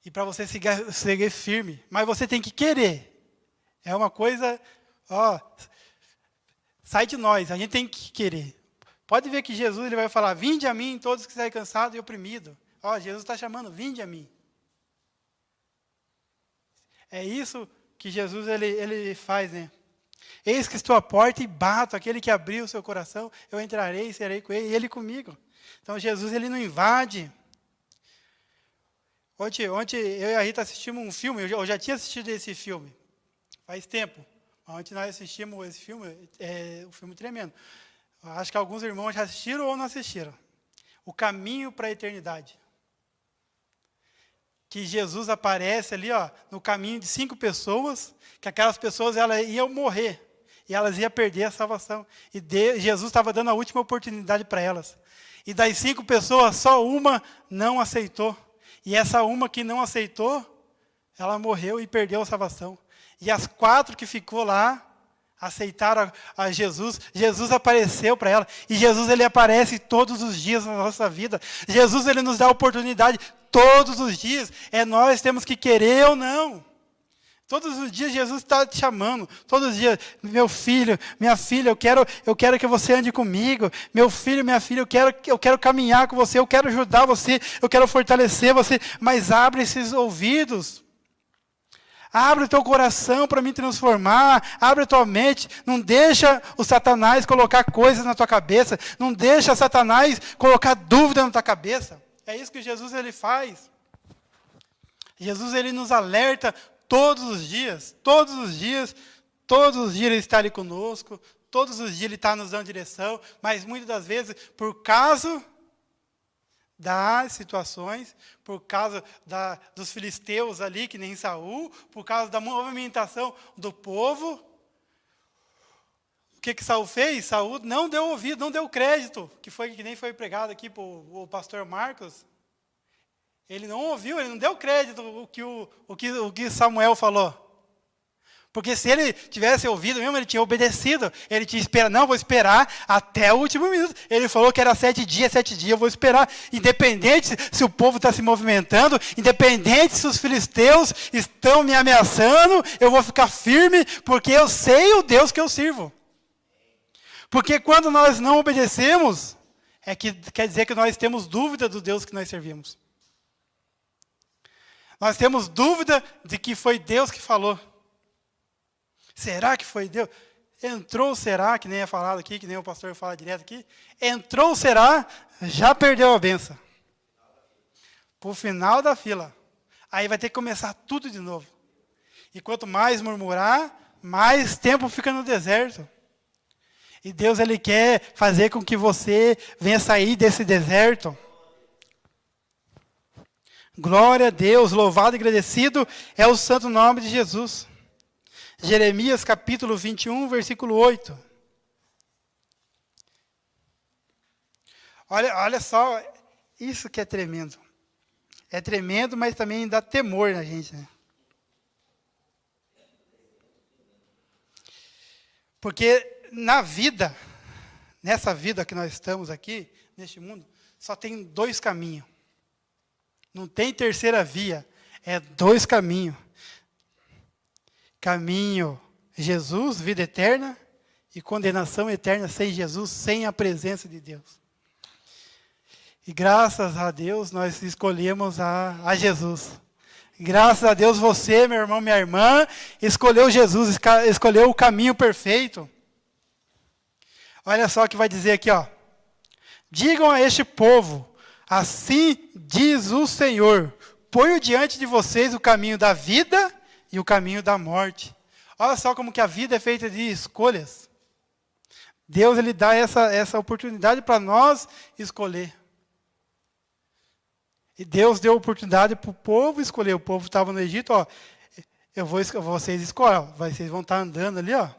E para você seguir firme. Mas você tem que querer. É uma coisa, sai de nós, a gente tem que querer. Pode ver que Jesus ele vai falar, vinde a mim todos que estão cansados e oprimidos. Jesus está chamando, vinde a mim. É isso que Jesus ele faz, né? Eis que estou à porta e bato, aquele que abriu o seu coração, eu entrarei e serei com ele, e ele comigo. Então Jesus ele não invade. Ontem eu e a Rita assistimos um filme, eu já tinha assistido esse filme, faz tempo. Ontem nós assistimos esse filme, é um filme tremendo. Acho que alguns irmãos já assistiram ou não assistiram. O Caminho para a Eternidade. Que Jesus aparece ali, no caminho de 5 pessoas, que aquelas pessoas elas iam morrer, e elas iam perder a salvação. E Jesus estava dando a última oportunidade para elas. E das 5 pessoas, só uma não aceitou. E essa uma que não aceitou, ela morreu e perdeu a salvação. E as 4 que ficou lá, aceitaram a Jesus. Jesus apareceu para ela. E Jesus ele aparece todos os dias na nossa vida. Jesus ele nos dá a oportunidade todos os dias. Nós temos que querer ou não. Todos os dias Jesus está te chamando. Todos os dias, meu filho, minha filha, eu quero que você ande comigo. Meu filho, minha filha, eu quero caminhar com você, eu quero ajudar você, eu quero fortalecer você. Mas abre esses ouvidos. Abre o teu coração para me transformar. Abre a tua mente. Não deixa o Satanás colocar coisas na tua cabeça. Não deixa Satanás colocar dúvida na tua cabeça. É isso que Jesus ele faz. Jesus ele nos alerta todos os dias. Todos os dias ele está ali conosco. Todos os dias ele está nos dando direção. Mas muitas das vezes, por causa das situações, por causa dos filisteus ali, que nem Saul, por causa da movimentação do povo, o que Saul fez? Saul não deu ouvido, não deu crédito, que nem foi pregado aqui para o pastor Marcos. Ele não ouviu, ele não deu crédito o que Samuel falou. Porque se ele tivesse ouvido mesmo, ele tinha obedecido. Ele tinha esperado, não, vou esperar até o último minuto. Ele falou que era 7 dias, eu vou esperar. Independente se o povo está se movimentando, independente se os filisteus estão me ameaçando, eu vou ficar firme, porque eu sei o Deus que eu sirvo. Porque quando nós não obedecemos, quer dizer que nós temos dúvida do Deus que nós servimos. Nós temos dúvida de que foi Deus que falou. Será que foi Deus? Entrou, será, que nem é falado aqui, que nem o pastor fala direto aqui. Entrou, será, já perdeu a benção. Para o final da fila. Aí vai ter que começar tudo de novo. E quanto mais murmurar, mais tempo fica no deserto. E Deus ele quer fazer com que você venha sair desse deserto. Glória a Deus, louvado e agradecido é o santo nome de Jesus. Jeremias capítulo 21, versículo 8. Olha só, isso que é tremendo. É tremendo, mas também dá temor na gente, né? Porque na vida, nessa vida que nós estamos aqui, neste mundo, só tem dois caminhos. Não tem terceira via, é dois caminhos. Caminho Jesus, vida eterna, e condenação eterna sem Jesus, sem a presença de Deus. E graças a Deus nós escolhemos a Jesus. Graças a Deus você, meu irmão, minha irmã, escolheu Jesus, escolheu o caminho perfeito. Olha só o que vai dizer aqui, ó. Digam a este povo, assim diz o Senhor, ponho diante de vocês o caminho da vida e o caminho da morte. Olha só como que a vida é feita de escolhas. Deus, ele dá essa oportunidade para nós escolher. E Deus deu oportunidade para o povo escolher. O povo estava no Egito, ó. Vocês escolhem, ó. Vocês vão estar andando ali, ó.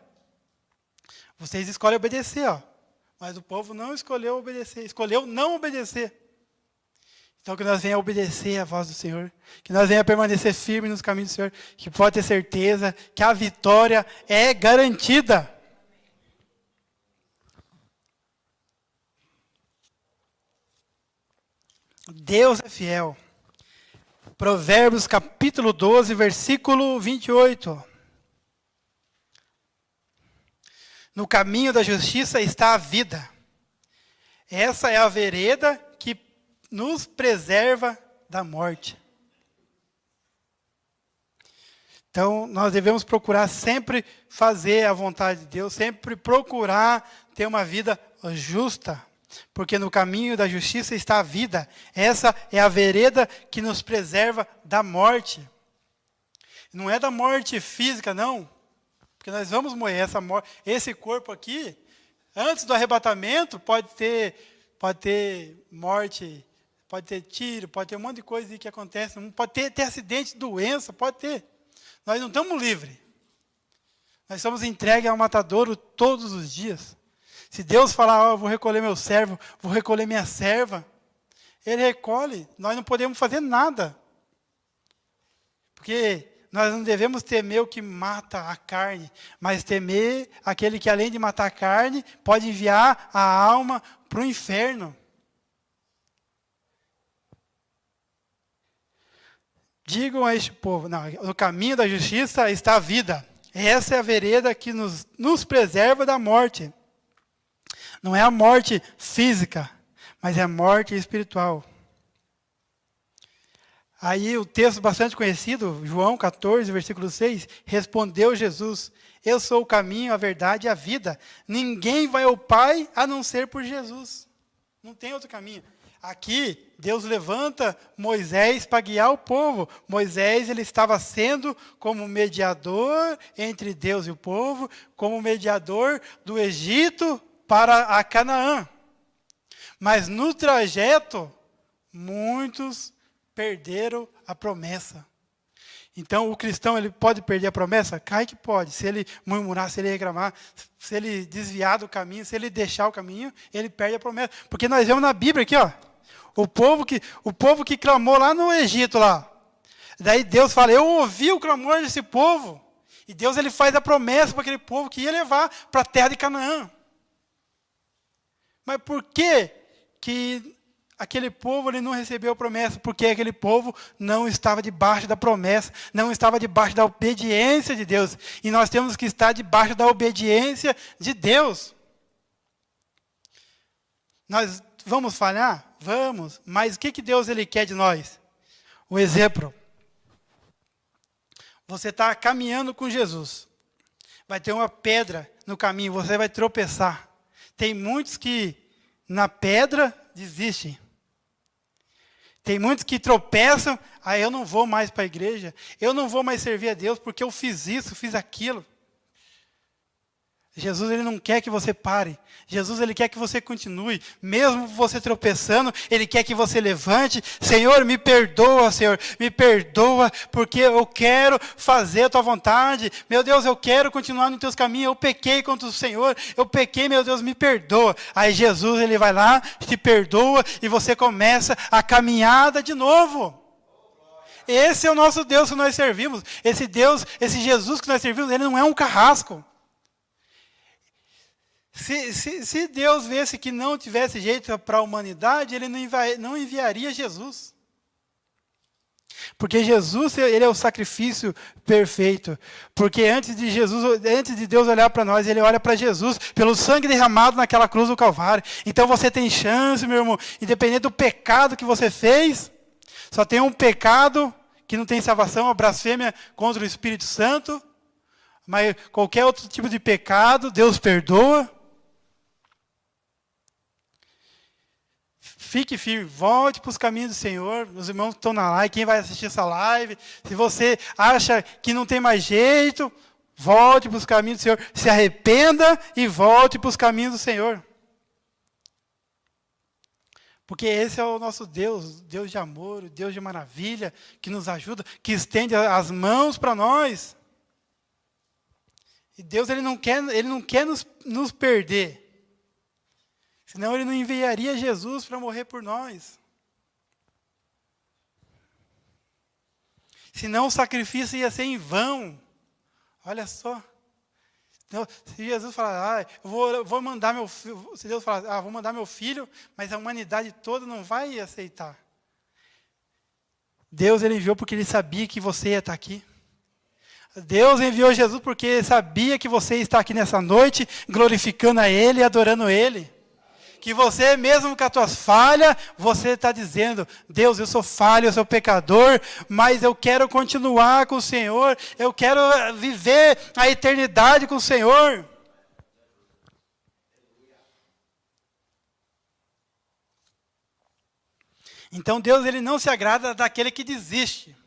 Vocês escolhem obedecer, ó. Mas o povo não escolheu obedecer, escolheu não obedecer. Então que nós venhamos obedecer a voz do Senhor, que nós venhamos permanecer firmes nos caminhos do Senhor, que pode ter certeza que a vitória é garantida. Deus é fiel. Provérbios capítulo 12, versículo 28. No caminho da justiça está a vida. Essa é a vereda que nos preserva da morte. Então, nós devemos procurar sempre fazer a vontade de Deus, sempre procurar ter uma vida justa. Porque no caminho da justiça está a vida. Essa é a vereda que nos preserva da morte. Não é da morte física, não. Porque nós vamos morrer. Esse corpo aqui, antes do arrebatamento, pode ter morte, pode ter tiro, pode ter um monte de coisa que acontece. Pode ter acidente, doença, pode ter. Nós não estamos livres. Nós somos entregues ao matadouro todos os dias. Se Deus falar, eu vou recolher meu servo, vou recolher minha serva, Ele recolhe, nós não podemos fazer nada. Porque nós não devemos temer o que mata a carne, mas temer aquele que, além de matar a carne, pode enviar a alma para o inferno. Digam a este povo, no caminho da justiça está a vida. Essa é a vereda que nos preserva da morte. Não é a morte física, mas é a morte espiritual. Aí o texto bastante conhecido, João 14, versículo 6, respondeu Jesus, eu sou o caminho, a verdade e a vida. Ninguém vai ao Pai a não ser por Jesus. Não tem outro caminho. Aqui, Deus levanta Moisés para guiar o povo. Moisés, ele estava sendo como mediador entre Deus e o povo, como mediador do Egito para a Canaã. Mas no trajeto, muitos perderam a promessa. Então, o cristão, ele pode perder a promessa? Cai que pode. Se ele murmurar, se ele reclamar, se ele desviar do caminho, se ele deixar o caminho, ele perde a promessa. Porque nós vemos na Bíblia aqui, ó, o povo que clamou lá no Egito, lá. Daí Deus fala, eu ouvi o clamor desse povo. E Deus, ele faz a promessa para aquele povo que ia levar para a terra de Canaã. Mas por que aquele povo ele não recebeu a promessa? Porque aquele povo não estava debaixo da promessa, não estava debaixo da obediência de Deus. E nós temos que estar debaixo da obediência de Deus. Nós vamos falhar? Vamos. Mas o que Deus ele quer de nós? O exemplo. Você está caminhando com Jesus. Vai ter uma pedra no caminho, você vai tropeçar. Tem muitos que na pedra desistem. Tem muitos que tropeçam, eu não vou mais para a igreja, eu não vou mais servir a Deus porque eu fiz isso, fiz aquilo. Jesus, ele não quer que você pare. Jesus, ele quer que você continue. Mesmo você tropeçando, ele quer que você levante. Senhor, me perdoa, Senhor. Me perdoa, porque eu quero fazer a tua vontade. Meu Deus, eu quero continuar nos teus caminhos. Eu pequei contra o Senhor. Eu pequei, meu Deus, me perdoa. Aí Jesus, ele vai lá, te perdoa, e você começa a caminhada de novo. Esse é o nosso Deus que nós servimos. Esse Deus, esse Jesus que nós servimos, ele não é um carrasco. Se Deus visse que não tivesse jeito para a humanidade, ele não enviaria Jesus. Porque Jesus, ele é o sacrifício perfeito. Porque antes de Deus olhar para nós, ele olha para Jesus, pelo sangue derramado naquela cruz do Calvário. Então você tem chance, meu irmão, independente do pecado que você fez, só tem um pecado que não tem salvação, a blasfêmia contra o Espírito Santo. Mas qualquer outro tipo de pecado, Deus perdoa. Fique firme, volte para os caminhos do Senhor. Os irmãos que estão na live, quem vai assistir essa live, se você acha que não tem mais jeito, volte para os caminhos do Senhor. Se arrependa e volte para os caminhos do Senhor. Porque esse é o nosso Deus, Deus de amor, Deus de maravilha, que nos ajuda, que estende as mãos para nós. E Deus, ele não quer nos perder. Senão ele não enviaria Jesus para morrer por nós. Senão o sacrifício ia ser em vão. Olha só. Se Jesus falar, eu vou mandar meu filho, se Deus falar, vou mandar meu filho, mas a humanidade toda não vai aceitar. Deus, ele enviou porque ele sabia que você ia estar aqui. Deus enviou Jesus porque ele sabia que você está aqui nessa noite, glorificando a ele e adorando ele. Que você, mesmo com as tuas falhas, você está dizendo, Deus, eu sou falho, eu sou pecador, mas eu quero continuar com o Senhor, eu quero viver a eternidade com o Senhor. Então Deus, ele não se agrada daquele que desiste,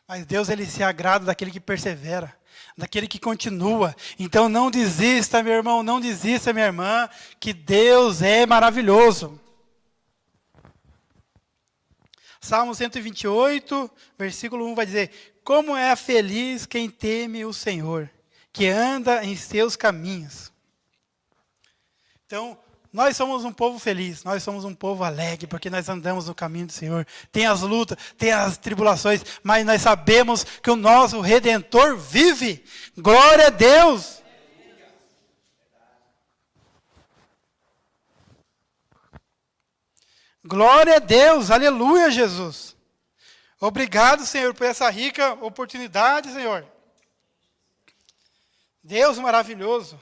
mas Deus, ele se agrada daquele que persevera. Daquele que continua. Então não desista, meu irmão, não desista, minha irmã, que Deus é maravilhoso. Salmo 128, versículo 1 vai dizer, como é feliz quem teme o Senhor, que anda em seus caminhos. Então, nós somos um povo feliz, nós somos um povo alegre, porque nós andamos no caminho do Senhor. Tem as lutas, tem as tribulações, mas nós sabemos que o nosso Redentor vive. Glória a Deus! Glória a Deus, aleluia, Jesus. Obrigado, Senhor, por essa rica oportunidade, Senhor. Deus maravilhoso.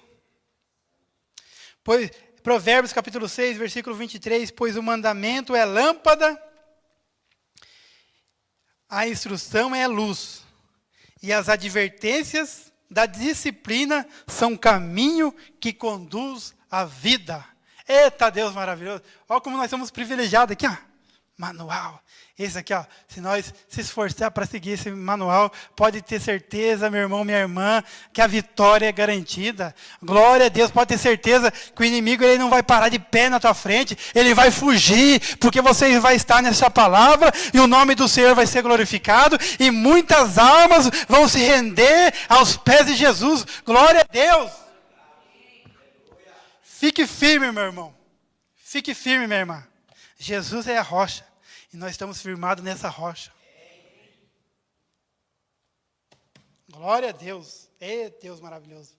Pois Provérbios capítulo 6, versículo 23, pois o mandamento é lâmpada, a instrução é luz, e as advertências da disciplina são caminho que conduz à vida. Eita, Deus maravilhoso. Olha como nós somos privilegiados aqui, ó. Manual. Esse aqui, ó, se nós se esforçar para seguir esse manual, pode ter certeza, meu irmão, minha irmã, que a vitória é garantida. Glória a Deus, pode ter certeza que o inimigo, ele não vai parar de pé na tua frente, ele vai fugir, porque você vai estar nessa palavra e o nome do Senhor vai ser glorificado e muitas almas vão se render aos pés de Jesus. Glória a Deus. Fique firme, meu irmão. Fique firme, minha irmã. Jesus é a rocha. E nós estamos firmados nessa rocha. Glória a Deus. É Deus maravilhoso.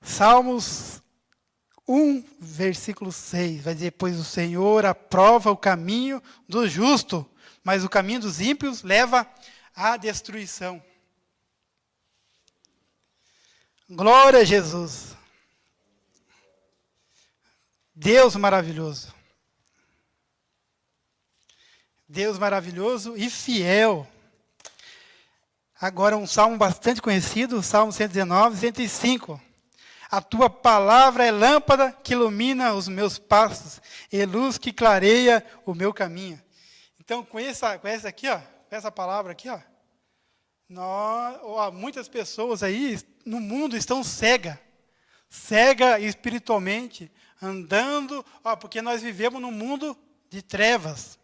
Salmos 1, versículo 6. Vai dizer, pois o Senhor aprova o caminho do justo, mas o caminho dos ímpios leva à destruição. Glória a Jesus. Deus maravilhoso. Deus maravilhoso e fiel. Agora um salmo bastante conhecido, o Salmo 119, 105. A tua palavra é lâmpada que ilumina os meus passos e luz que clareia o meu caminho. Então, com essa aqui, ó, com essa palavra aqui, ó, Muitas pessoas aí no mundo estão cega espiritualmente, andando, porque nós vivemos num mundo de trevas.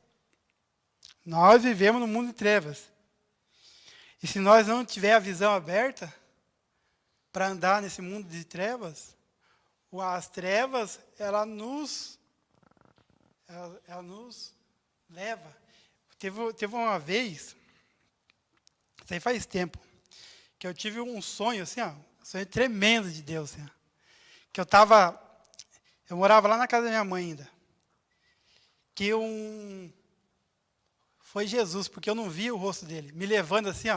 Nós vivemos num mundo de trevas. E se nós não tiver a visão aberta para andar nesse mundo de trevas, as trevas, ela nos leva. Teve uma vez, isso aí faz tempo, que eu tive um sonho, assim, um sonho tremendo de Deus, assim, que eu morava lá na casa da minha mãe ainda, que foi Jesus, porque eu não vi o rosto dele, me levando assim,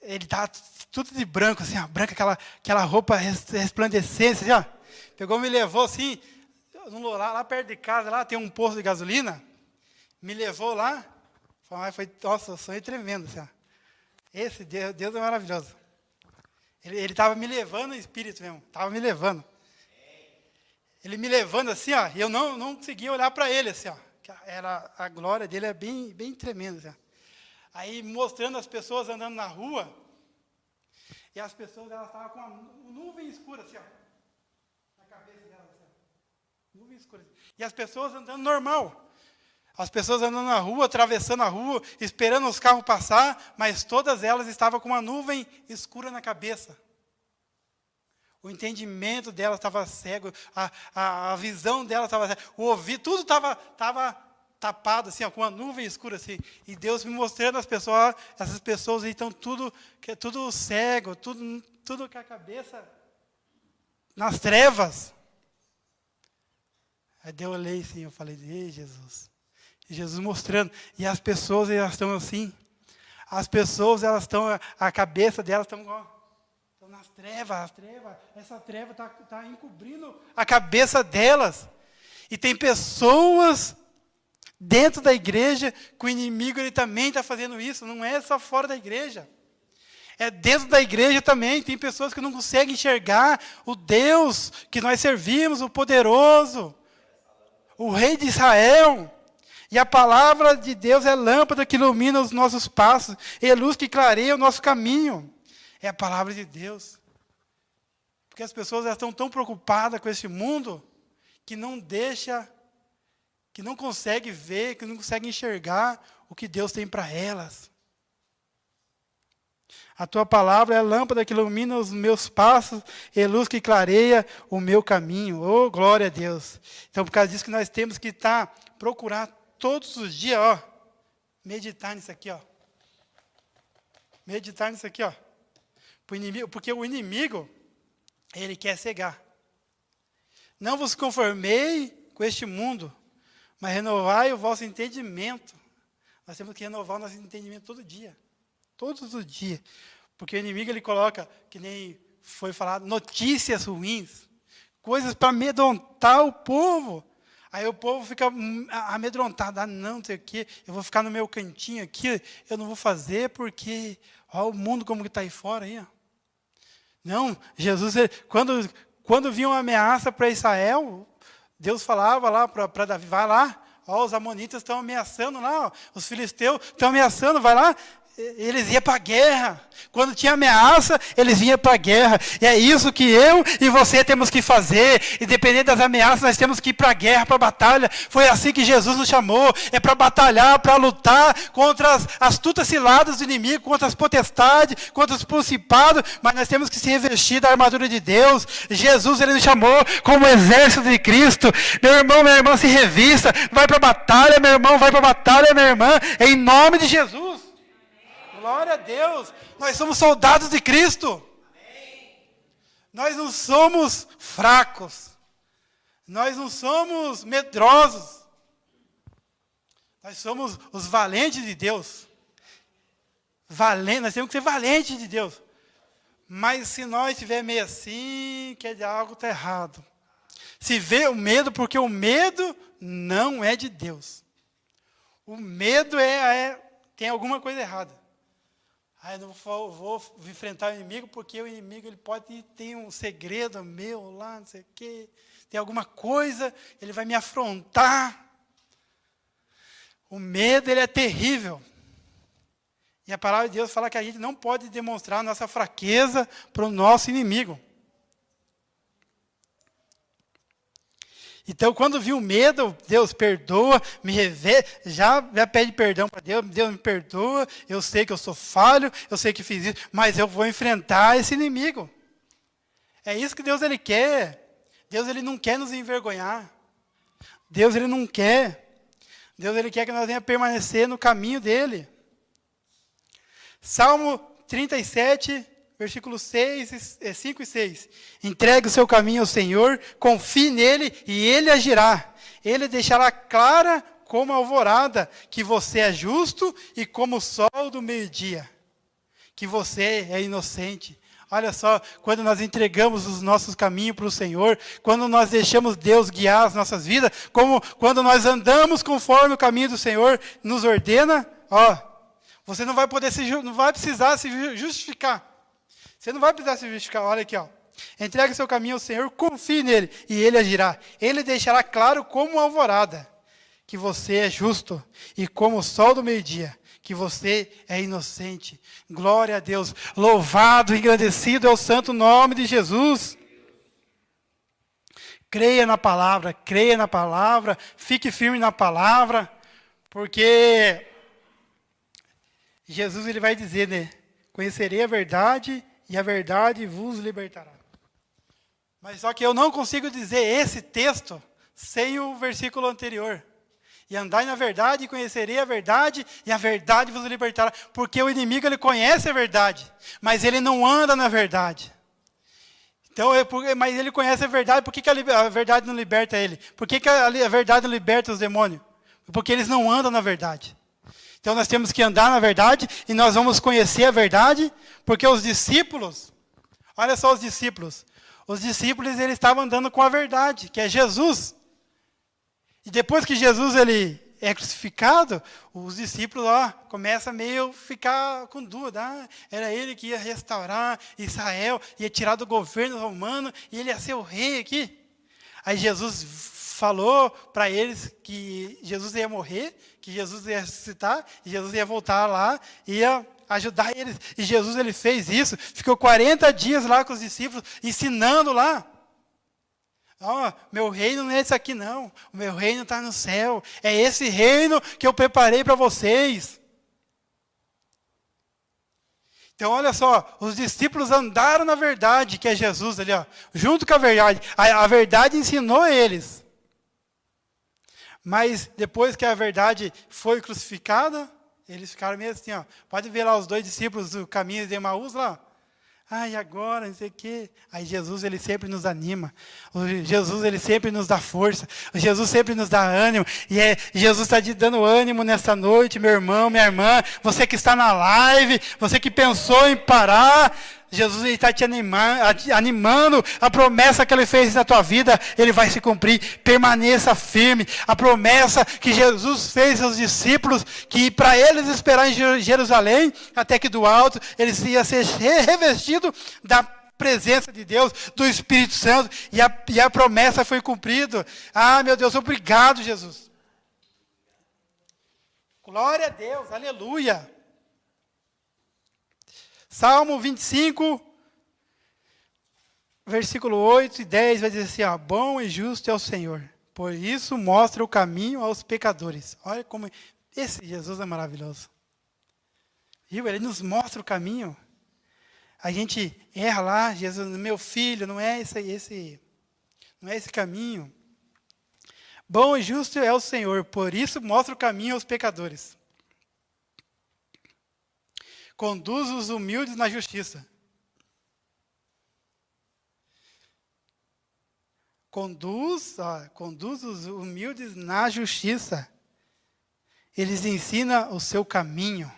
ele estava tudo de branco, assim, branca, aquela roupa resplandecente, assim, pegou, me levou assim, lá perto de casa, lá tem um posto de gasolina, me levou lá, nossa, um sonho tremendo, assim, Esse Deus é maravilhoso. Ele estava me levando em espírito mesmo, estava me levando. Ele me levando assim, e eu não conseguia olhar para ele, assim, a glória dele é bem, bem tremenda, assim, Aí mostrando as pessoas andando na rua, e as pessoas elas estavam com uma nuvem escura, assim, na cabeça delas, assim, nuvem escura. E as pessoas andando normal. As pessoas andando na rua, atravessando a rua, esperando os carros passar, mas todas elas estavam com uma nuvem escura na cabeça. O entendimento delas estava cego, a visão delas estava cega, o ouvido, tudo estava tapado, assim, com uma nuvem escura, assim. E Deus me mostrando essas pessoas aí estão tudo cego, tudo com a cabeça nas trevas. Aí eu olhei assim, eu falei, ei, Jesus. E Jesus mostrando, e as pessoas elas estão assim, as pessoas elas estão, a cabeça delas estão nas trevas, essa treva está encobrindo a cabeça delas, e tem pessoas dentro da igreja que o inimigo ele também está fazendo isso, não é só fora da igreja, é dentro da igreja também, tem pessoas que não conseguem enxergar o Deus que nós servimos, o poderoso, o Rei de Israel. E a palavra de Deus é lâmpada que ilumina os nossos passos, e luz que clareia o nosso caminho. É a palavra de Deus. Porque as pessoas elas estão tão preocupadas com esse mundo, que não consegue ver, que não consegue enxergar o que Deus tem para elas. A tua palavra é a lâmpada que ilumina os meus passos, e luz que clareia o meu caminho. Oh, glória a Deus. Então, por causa disso que nós temos que procurar todos os dias, meditar nisso aqui, Meditar nisso aqui, porque o inimigo, ele quer cegar. Não vos conformei com este mundo, mas renovai o vosso entendimento. Nós temos que renovar o nosso entendimento todo dia. Todos os dias. Porque o inimigo, ele coloca, que nem foi falado, notícias ruins, coisas para amedrontar o povo. Aí o povo fica amedrontado, não sei o quê, eu vou ficar no meu cantinho aqui, eu não vou fazer porque, o mundo como que está aí fora aí, Não, Jesus, quando vinha uma ameaça para Israel, Deus falava lá para Davi, vai lá, os amonitas estão ameaçando lá, os filisteus estão ameaçando, vai lá. Eles iam para a guerra. Quando tinha ameaça, eles vinham para a guerra. E é isso que eu e você temos que fazer. Independente das ameaças, nós temos que ir para a guerra, para a batalha. Foi assim que Jesus nos chamou. É para batalhar, para lutar contra as astutas ciladas do inimigo, contra as potestades, contra os principados. Mas nós temos que se revestir da armadura de Deus. Jesus, ele nos chamou como exército de Cristo. Meu irmão, minha irmã, se revista. Vai para a batalha, meu irmão, vai para a batalha, minha irmã. Em nome de Jesus. Glória a Deus, nós somos soldados de Cristo. Amém. Nós não somos fracos, nós não somos medrosos, nós somos os valentes de Deus. Nós temos que ser valentes de Deus. Mas se nós estiver meio assim, quer dizer, algo está errado. Se vê o medo, porque o medo não é de Deus. O medo tem alguma coisa errada. Eu não vou enfrentar o inimigo, porque o inimigo ele pode ter um segredo meu lá, não sei o quê. Tem alguma coisa, ele vai me afrontar. O medo, ele é terrível. E a palavra de Deus fala que a gente não pode demonstrar nossa fraqueza para o nosso inimigo. Então, quando viu medo, Deus perdoa, me revela, já pede perdão para Deus, Deus me perdoa, eu sei que eu sou falho, eu sei que fiz isso, mas eu vou enfrentar esse inimigo. É isso que Deus ele quer. Deus ele não quer nos envergonhar. Deus ele não quer. Deus ele quer que nós venhamos permanecer no caminho dele. Salmo 37, versículos 5 e 6. Entregue o seu caminho ao Senhor, confie nele e ele agirá. Ele deixará clara como a alvorada que você é justo e como o sol do meio-dia, que você é inocente. Olha só, quando nós entregamos os nossos caminhos para o Senhor, quando nós deixamos Deus guiar as nossas vidas, como quando nós andamos conforme o caminho do Senhor nos ordena, você não vai precisar se justificar. Você não vai precisar se justificar. Olha aqui, entregue seu caminho ao Senhor, confie nele e ele agirá. Ele deixará claro como uma alvorada que você é justo e como o sol do meio-dia, que você é inocente. Glória a Deus. Louvado e engrandecido é o santo nome de Jesus. Creia na palavra, fique firme na palavra, porque Jesus ele vai dizer, né? Conhecerei a verdade e a verdade vos libertará. Mas só que eu não consigo dizer esse texto sem o versículo anterior. E andai na verdade e conhecerei a verdade e a verdade vos libertará. Porque o inimigo ele conhece a verdade, mas ele não anda na verdade. Então, mas ele conhece a verdade, por que a verdade não liberta ele? Por que a verdade não liberta os demônios? Porque eles não andam na verdade. Então nós temos que andar na verdade e nós vamos conhecer a verdade, porque os discípulos, olha só os discípulos eles estavam andando com a verdade, que é Jesus. E depois que Jesus ele é crucificado, os discípulos começam a meio ficar com dúvida. Era ele que ia restaurar Israel, ia tirar do governo romano, e ele ia ser o rei aqui. Aí Jesus falou para eles que Jesus ia morrer, que Jesus ia ressuscitar, e Jesus ia voltar lá, ia ajudar eles. E Jesus ele fez isso, ficou 40 dias lá com os discípulos, ensinando lá. Meu reino não é esse aqui não, o meu reino está no céu, é esse reino que eu preparei para vocês. Então olha só, os discípulos andaram na verdade, que é Jesus ali, junto com a verdade. A verdade ensinou eles. Mas depois que a verdade foi crucificada, eles ficaram meio assim, Pode ver lá os dois discípulos do caminho de Emaús lá. E agora, não sei o quê. Aí Jesus, ele sempre nos anima. Jesus, ele sempre nos dá força. Jesus sempre nos dá ânimo. E Jesus está te dando ânimo nesta noite, meu irmão, minha irmã. Você que está na live, você que pensou em parar. Jesus está te animando. A promessa que ele fez na tua vida, ele vai se cumprir. Permaneça firme. A promessa que Jesus fez aos discípulos, que para eles esperar em Jerusalém, até que do alto eles iam ser revestidos da presença de Deus, do Espírito Santo, e a promessa foi cumprida. Meu Deus, obrigado, Jesus. Glória a Deus, aleluia. Salmo 25, versículo 8 e 10, vai dizer assim, bom e justo é o Senhor, por isso mostra o caminho aos pecadores. Olha como esse Jesus é maravilhoso. Viu? Ele nos mostra o caminho. A gente erra lá, Jesus, meu filho, não é esse caminho. Bom e justo é o Senhor, por isso mostra o caminho aos pecadores. Conduz os humildes na justiça. Conduz os humildes na justiça. Eles ensinam o seu caminho.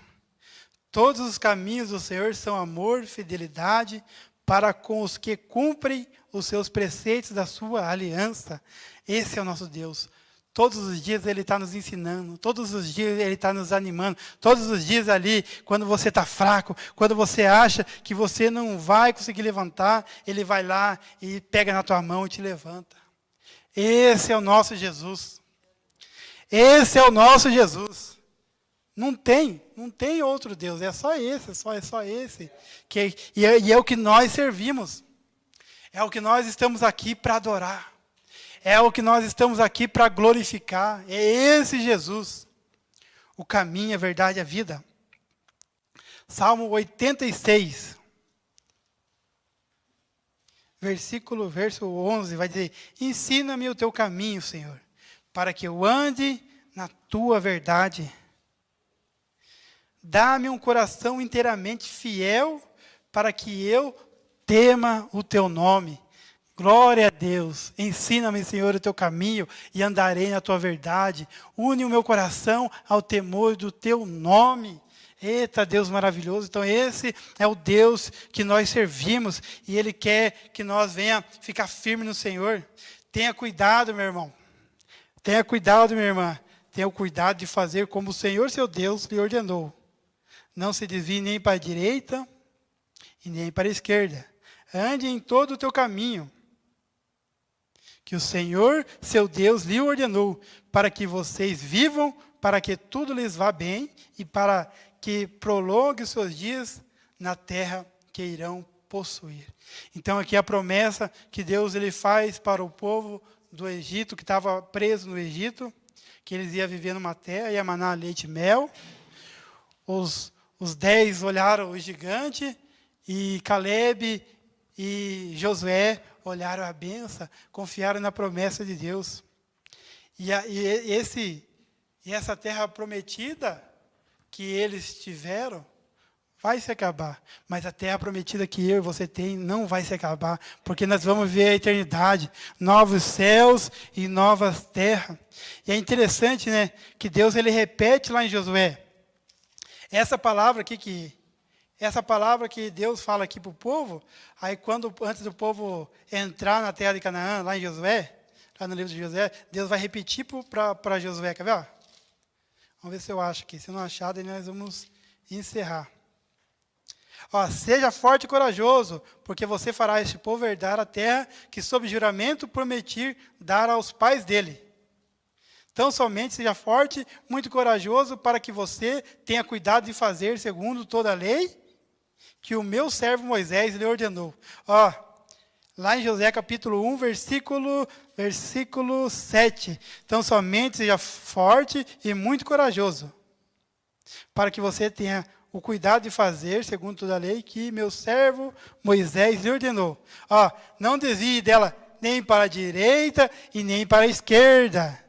Todos os caminhos do Senhor são amor, fidelidade para com os que cumprem os seus preceitos da sua aliança. Esse é o nosso Deus. Todos os dias Ele está nos ensinando, todos os dias Ele está nos animando, todos os dias ali, quando você está fraco, quando você acha que você não vai conseguir levantar, Ele vai lá e pega na tua mão e te levanta. Esse é o nosso Jesus. Esse é o nosso Jesus. Não tem outro Deus, é só esse, é só esse. E é o que nós servimos. É o que nós estamos aqui para adorar. É o que nós estamos aqui para glorificar. É esse Jesus. O caminho, a verdade e a vida. Salmo 86. Verso 11 vai dizer: ensina-me o teu caminho, Senhor, para que eu ande na tua verdade. Dá-me um coração inteiramente fiel, para que eu tema o teu nome. Glória a Deus. Ensina-me, Senhor, o teu caminho e andarei na tua verdade. Une o meu coração ao temor do teu nome. Eita, Deus maravilhoso. Então esse é o Deus que nós servimos e Ele quer que nós venha ficar firme no Senhor. Tenha cuidado, meu irmão. Tenha cuidado, minha irmã. Tenha o cuidado de fazer como o Senhor, seu Deus, lhe ordenou. Não se desvie nem para a direita e nem para a esquerda. Ande em todo o teu caminho, que o Senhor, seu Deus, lhe ordenou, para que vocês vivam, para que tudo lhes vá bem e para que prolongue os seus dias na terra que irão possuir. Então aqui a promessa que Deus ele faz para o povo do Egito, que estava preso no Egito, que eles iam viver numa terra, ia manar leite e mel. Os 10 olharam o gigante e Caleb e Josué olharam a bênção, confiaram na promessa de Deus. E essa terra prometida que eles tiveram vai se acabar. Mas a terra prometida que eu e você tem não vai se acabar, porque nós vamos ver a eternidade, novos céus e novas terras. E é interessante, né, que Deus ele repete lá em Josué. Essa palavra que Deus fala aqui para o povo, aí antes do povo entrar na terra de Canaã, lá em Josué, lá no livro de Josué, Deus vai repetir para Josué, quer ver? Ó? Vamos ver se eu acho aqui. Se não achar, daí nós vamos encerrar. Ó, seja forte e corajoso, porque você fará este povo herdar a terra que sob juramento prometi dar aos pais dele. Então, somente seja forte, muito corajoso, para que você tenha cuidado de fazer segundo toda a lei que o meu servo Moisés lhe ordenou. Ó, lá em Josué capítulo 1, versículo 7. Então, somente seja forte e muito corajoso, para que você tenha o cuidado de fazer segundo toda a lei que meu servo Moisés lhe ordenou. Ó, não desvie dela nem para a direita e nem para a esquerda,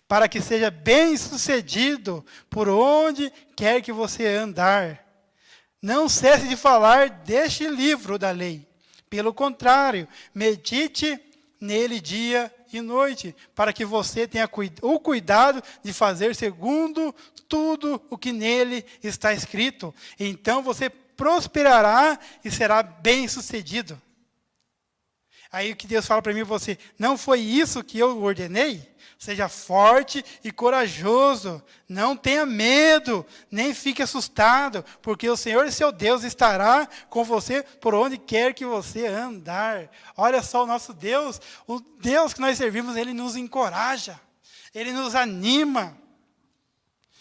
para que seja bem sucedido por onde quer que você andar. Não cesse de falar deste livro da lei. Pelo contrário, medite nele dia e noite, para que você tenha o cuidado de fazer segundo tudo o que nele está escrito. Então você prosperará e será bem sucedido. Aí o que Deus fala para mim e você: não foi isso que eu ordenei? Seja forte e corajoso, não tenha medo, nem fique assustado, porque o Senhor, seu Deus, estará com você por onde quer que você andar. Olha só o nosso Deus, o Deus que nós servimos, Ele nos encoraja, Ele nos anima.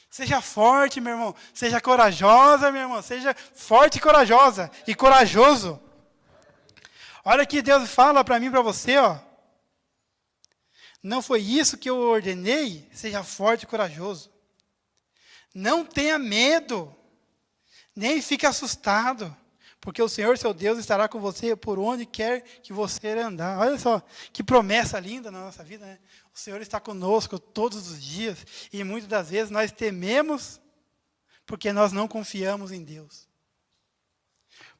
Seja forte, meu irmão, seja corajosa, meu irmão, seja forte e corajosa, e corajoso. Olha que Deus fala para mim e para você, ó. Não foi isso que eu ordenei? Seja forte e corajoso. Não tenha medo, nem fique assustado, porque o Senhor, seu Deus, estará com você por onde quer que você andar. Olha só, que promessa linda na nossa vida, né? O Senhor está conosco todos os dias, e muitas das vezes nós tememos, porque nós não confiamos em Deus.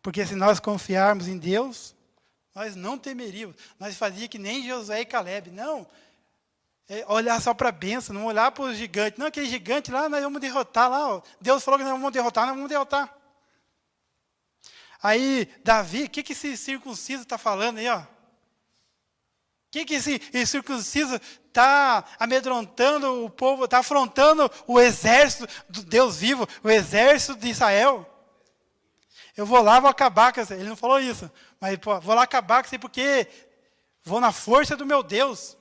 Porque se nós confiarmos em Deus, nós não temeríamos. Nós fazíamos que nem Josué e Caleb. Não, olhar só para a bênção, não olhar para os gigantes. Não, aquele gigante lá, nós vamos derrotar lá. Ó. Deus falou que nós vamos derrotar. Aí, Davi, o que esse circunciso está falando aí? O que esse circunciso está amedrontando o povo, está afrontando o exército do Deus vivo, o exército de Israel? Eu vou lá, vou acabar com isso. Ele não falou isso, mas vou lá acabar com isso porque vou na força do meu Deus.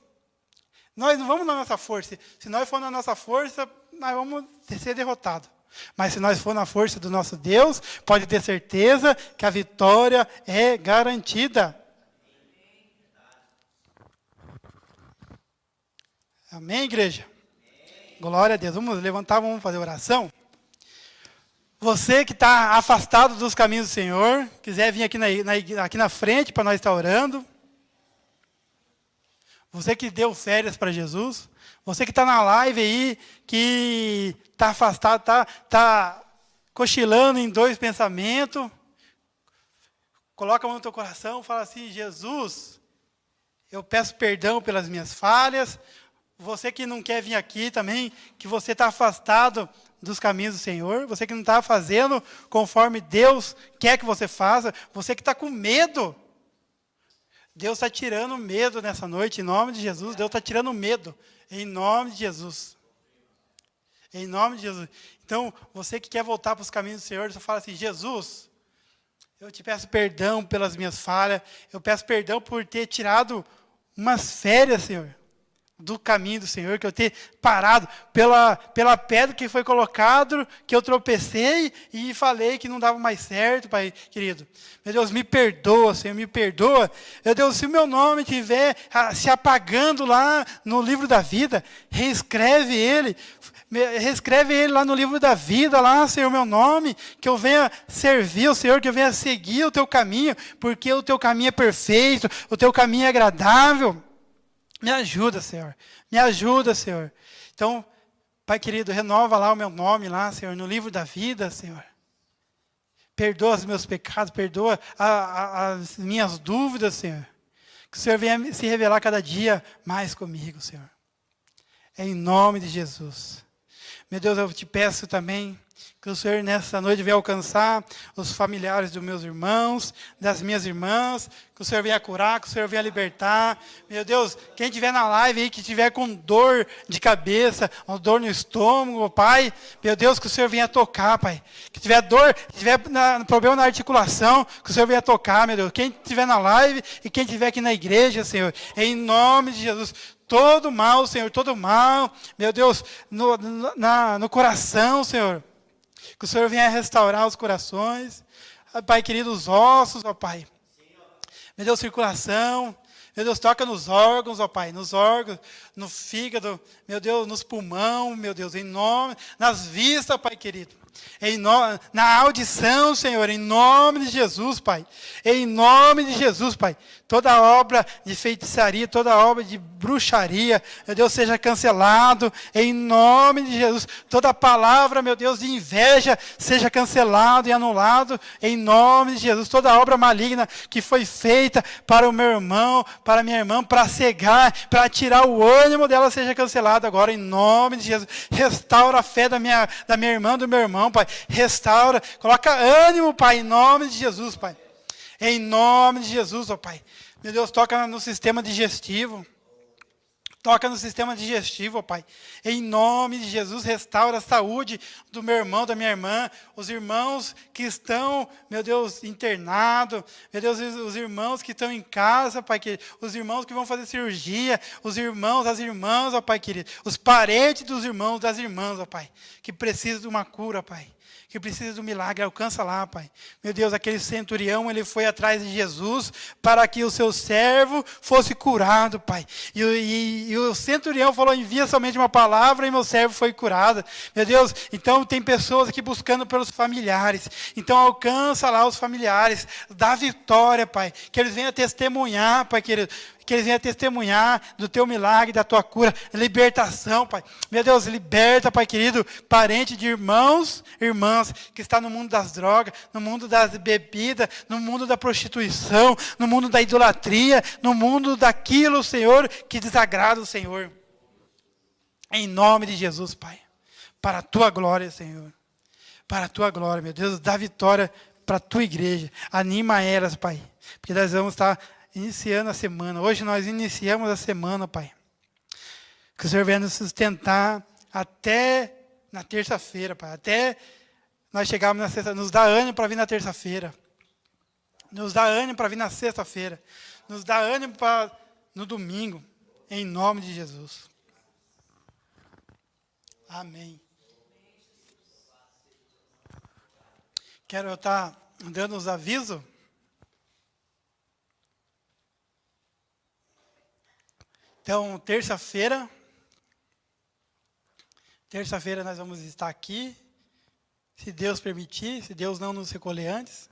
Nós não vamos na nossa força. Se nós formos na nossa força, nós vamos ser derrotados. Mas se nós for na força do nosso Deus, pode ter certeza que a vitória é garantida. Amém, igreja? Glória a Deus. Vamos levantar, vamos fazer oração. Você que está afastado dos caminhos do Senhor, quiser vir aqui na frente para nós estar orando. Você que deu férias para Jesus. Você que está na live aí, que está afastado, está cochilando em dois pensamentos. Coloca a mão no teu coração e fala assim: Jesus, eu peço perdão pelas minhas falhas. Você que não quer vir aqui também, que você está afastado dos caminhos do Senhor, você que não está fazendo conforme Deus quer que você faça, você que está com medo, Deus está tirando medo nessa noite, em nome de Jesus. Deus está tirando medo, em nome de Jesus. Em nome de Jesus. Então, você que quer voltar para os caminhos do Senhor, você fala assim: Jesus, eu te peço perdão pelas minhas falhas, eu peço perdão por ter tirado umas férias, Senhor, do caminho do Senhor, que eu ter parado pela pedra que foi colocado, que eu tropecei e falei que não dava mais certo, Pai querido. Meu Deus, me perdoa, Senhor, me perdoa. Meu Deus, se o meu nome estiver se apagando lá no livro da vida, reescreve ele lá no livro da vida, lá, Senhor, meu nome, que eu venha servir o Senhor, que eu venha seguir o teu caminho, porque o teu caminho é perfeito, o teu caminho é agradável. Me ajuda, Senhor. Me ajuda, Senhor. Então, Pai querido, renova lá o meu nome lá, Senhor, no livro da vida, Senhor. Perdoa os meus pecados, perdoa as minhas dúvidas, Senhor. Que o Senhor venha se revelar cada dia mais comigo, Senhor. Em nome de Jesus. Meu Deus, eu te peço também que o Senhor nessa noite venha alcançar os familiares dos meus irmãos, das minhas irmãs, que o Senhor venha curar, que o Senhor venha libertar. Meu Deus, quem estiver na live aí, que estiver com dor de cabeça, ou dor no estômago, Pai, meu Deus, que o Senhor venha tocar, Pai. Que tiver dor, que tiver problema na articulação, que o Senhor venha tocar, meu Deus. Quem estiver na live e quem estiver aqui na igreja, Senhor, em nome de Jesus. Todo mal, Senhor, todo mal, meu Deus, no coração, Senhor. Que o Senhor venha restaurar os corações. Pai querido, os ossos, ó Pai. Meu Deus, circulação. Meu Deus, toca nos órgãos, ó Pai. Nos órgãos, no fígado. Meu Deus, nos pulmão, meu Deus. Em nome, nas vistas, Pai querido. Na audição, Senhor, em nome de Jesus, Pai. Em nome de Jesus, Pai. Toda obra de feitiçaria, toda obra de bruxaria, meu Deus, seja cancelado, em nome de Jesus. Toda palavra, meu Deus, de inveja, seja cancelado e anulado, em nome de Jesus. Toda obra maligna que foi feita para o meu irmão, para a minha irmã, para cegar, para tirar o ânimo dela, seja cancelado agora, em nome de Jesus. Restaura a fé da minha irmã, do meu irmão, Pai. Restaura, coloca ânimo, Pai, em nome de Jesus, Pai. Em nome de Jesus, ó Pai. Meu Deus, toca no sistema digestivo. Toca no sistema digestivo, ó Pai. Em nome de Jesus, restaura a saúde do meu irmão, da minha irmã. Os irmãos que estão, meu Deus, internados. Meu Deus, os irmãos que estão em casa, Pai querido. Os irmãos que vão fazer cirurgia. Os irmãos, as irmãs, ó Pai querido. Os parentes dos irmãos, das irmãs, ó Pai. Que precisam de uma cura, Pai. Que precisa do milagre, alcança lá, Pai. Meu Deus, aquele centurião, ele foi atrás de Jesus para que o seu servo fosse curado, Pai. E o centurião falou, envia somente uma palavra e meu servo foi curado. Meu Deus, então tem pessoas aqui buscando pelos familiares. Então alcança lá os familiares, dá vitória, Pai. Que eles venham testemunhar, Pai querido. Que eles venham testemunhar do teu milagre, da tua cura, libertação, Pai. Meu Deus, liberta, Pai querido, parente de irmãos, irmãs, que está no mundo das drogas, no mundo das bebidas, no mundo da prostituição, no mundo da idolatria, no mundo daquilo, Senhor, que desagrada o Senhor. Em nome de Jesus, Pai. Para a tua glória, Senhor. Para a tua glória, meu Deus, dá vitória para a tua igreja. Anima elas, Pai. Porque nós vamos estar iniciando a semana. Hoje nós iniciamos a semana, Pai. Que o Senhor venha nos sustentar até na terça-feira, Pai. Até nós chegarmos na sexta. Nos dá ânimo para vir na terça-feira. Nos dá ânimo para vir na sexta-feira. Nos dá ânimo para no domingo. Em nome de Jesus. Amém. Quero estar dando os avisos. Então, terça-feira nós vamos estar aqui, se Deus permitir, se Deus não nos recolher antes.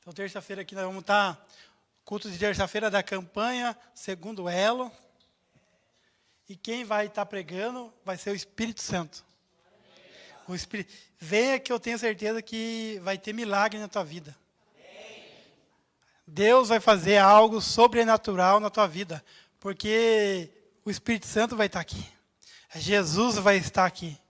Então, terça-feira aqui nós vamos estar, culto de terça-feira da campanha, segundo elo. E quem vai estar pregando vai ser o Espírito Santo. O Espírito, venha que eu tenho certeza que vai ter milagre na tua vida. Deus vai fazer algo sobrenatural na tua vida, porque o Espírito Santo vai estar aqui. Jesus vai estar aqui.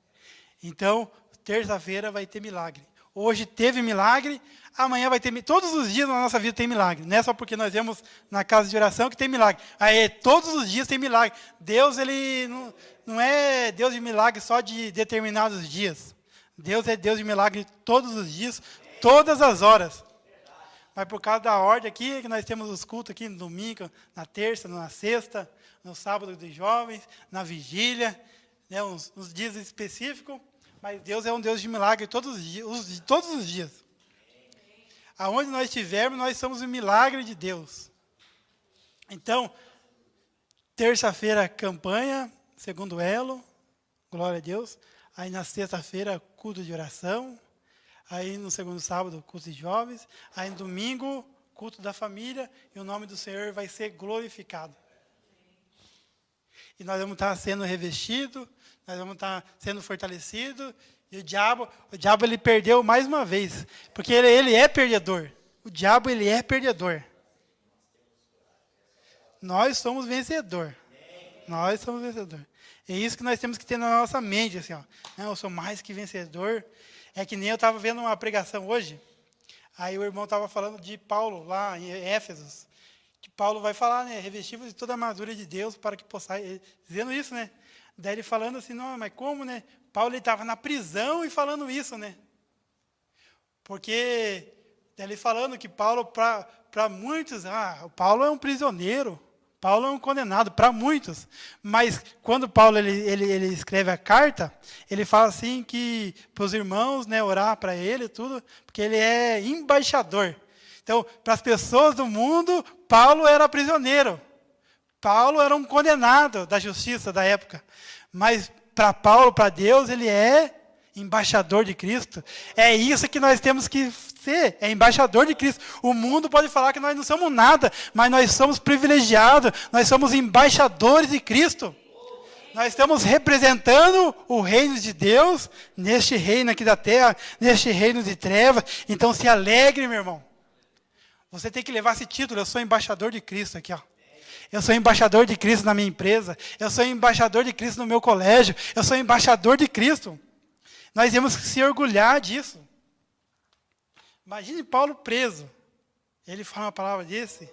Então, terça-feira vai ter milagre. Hoje teve milagre, amanhã vai ter milagre. Todos os dias na nossa vida tem milagre. Não é só porque nós vemos na casa de oração que tem milagre. Aí, todos os dias tem milagre. Deus, ele não é Deus de milagre só de determinados dias. Deus é Deus de milagre todos os dias, todas as horas. Mas por causa da ordem aqui, que nós temos os cultos aqui no domingo, na terça, na sexta, no sábado dos jovens, na vigília, né, uns dias específicos. Mas Deus é um Deus de milagre todos os dias. Aonde nós estivermos, nós somos um milagre de Deus. Então, terça-feira, campanha, segundo elo, glória a Deus. Aí na sexta-feira, culto de oração. Aí no segundo sábado, culto de jovens. Aí no domingo, culto da família. E o nome do Senhor vai ser glorificado. E nós vamos estar sendo revestidos, nós vamos estar sendo fortalecidos. E o diabo ele perdeu mais uma vez. Porque ele é perdedor. O diabo, ele é perdedor. Nós somos vencedor. Nós somos vencedor. É isso que nós temos que ter na nossa mente. Assim, ó. Não, eu sou mais que vencedor. É que nem eu estava vendo uma pregação hoje. Aí o irmão estava falando de Paulo, lá em Éfesos. Que Paulo vai falar, né? Revestivos de toda a armadura de Deus para que possais... Dizendo isso, né? Daí ele falando assim, não, mas como, né? Paulo estava na prisão e falando isso, né? Porque ele falando que Paulo, para muitos, o Paulo é um prisioneiro, Paulo é um condenado, para muitos. Mas quando Paulo ele escreve a carta, ele fala assim que para os irmãos, né, orar para ele e tudo, porque ele é embaixador. Então, para as pessoas do mundo, Paulo era prisioneiro. Paulo era um condenado da justiça da época. Mas para Paulo, para Deus, ele é embaixador de Cristo. É isso que nós temos que ser, é embaixador de Cristo. O mundo pode falar que nós não somos nada, mas nós somos privilegiados, nós somos embaixadores de Cristo. Nós estamos representando o reino de Deus neste reino aqui da terra, neste reino de trevas. Então se alegre, meu irmão. Você tem que levar esse título, eu sou embaixador de Cristo aqui, ó. Eu sou embaixador de Cristo na minha empresa, eu sou embaixador de Cristo no meu colégio, eu sou embaixador de Cristo. Nós temos que se orgulhar disso. Imagine Paulo preso. Ele fala uma palavra desse.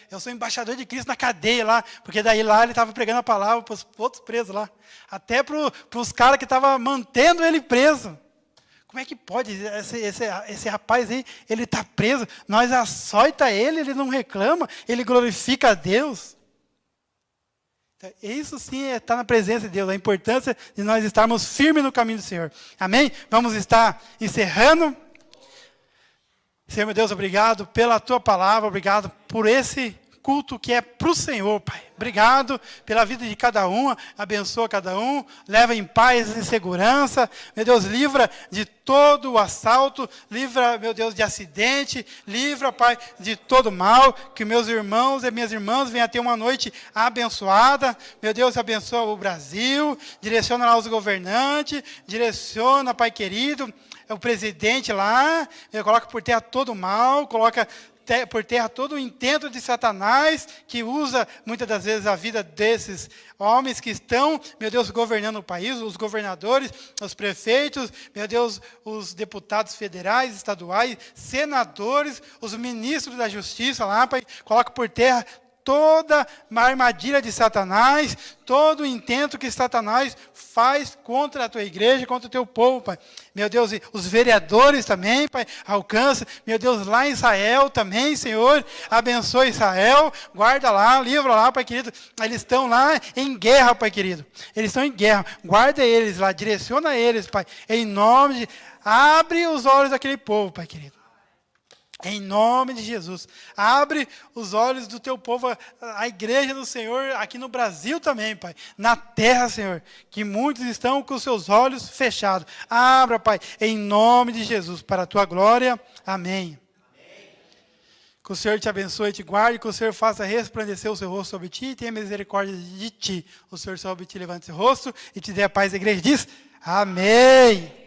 Eu sou embaixador de Cristo na cadeia lá, porque daí lá ele estava pregando a palavra para os outros presos lá. Até para os caras que estavam mantendo ele preso. Como é que pode? Esse rapaz aí, ele está preso. Nós açoita ele não reclama, ele glorifica a Deus. Isso sim é estar na presença de Deus, a importância de nós estarmos firmes no caminho do Senhor. Amém? Vamos estar encerrando. Senhor, meu Deus, obrigado pela Tua palavra, obrigado por esse culto que é para o Senhor, Pai. Obrigado pela vida de cada um, abençoa cada um, leva em paz e segurança. Meu Deus, livra de todo o assalto, livra, meu Deus, de acidente, livra, Pai, de todo mal, que meus irmãos e minhas irmãs venham a ter uma noite abençoada. Meu Deus, abençoa o Brasil, direciona lá os governantes, direciona, Pai querido, o presidente lá, coloca por terra todo o mal, coloca por terra todo o intento de Satanás, que usa muitas das vezes a vida desses homens que estão, meu Deus, governando o país, os governadores, os prefeitos, meu Deus, os deputados federais, estaduais, senadores, os ministros da justiça lá, Pai, coloca por terra toda a armadilha de Satanás, todo o intento que Satanás faz contra a tua igreja, contra o teu povo, Pai. Meu Deus, e os vereadores também, Pai, alcança. Meu Deus, lá em Israel também, Senhor, abençoe Israel, guarda lá, livra lá, Pai querido. Eles estão lá em guerra, Pai querido. Eles estão em guerra. Guarda eles lá, direciona eles, Pai. Em nome de... Abre os olhos daquele povo, Pai querido. Em nome de Jesus. Abre os olhos do teu povo, a igreja do Senhor, aqui no Brasil também, Pai. Na terra, Senhor, que muitos estão com os seus olhos fechados. Abra, Pai, em nome de Jesus, para a tua glória. Amém. Que o Senhor te abençoe e te guarde, que o Senhor faça resplandecer o seu rosto sobre ti e tenha misericórdia de ti. O Senhor sobre ti levante seu rosto e te dê a paz. A igreja diz, amém.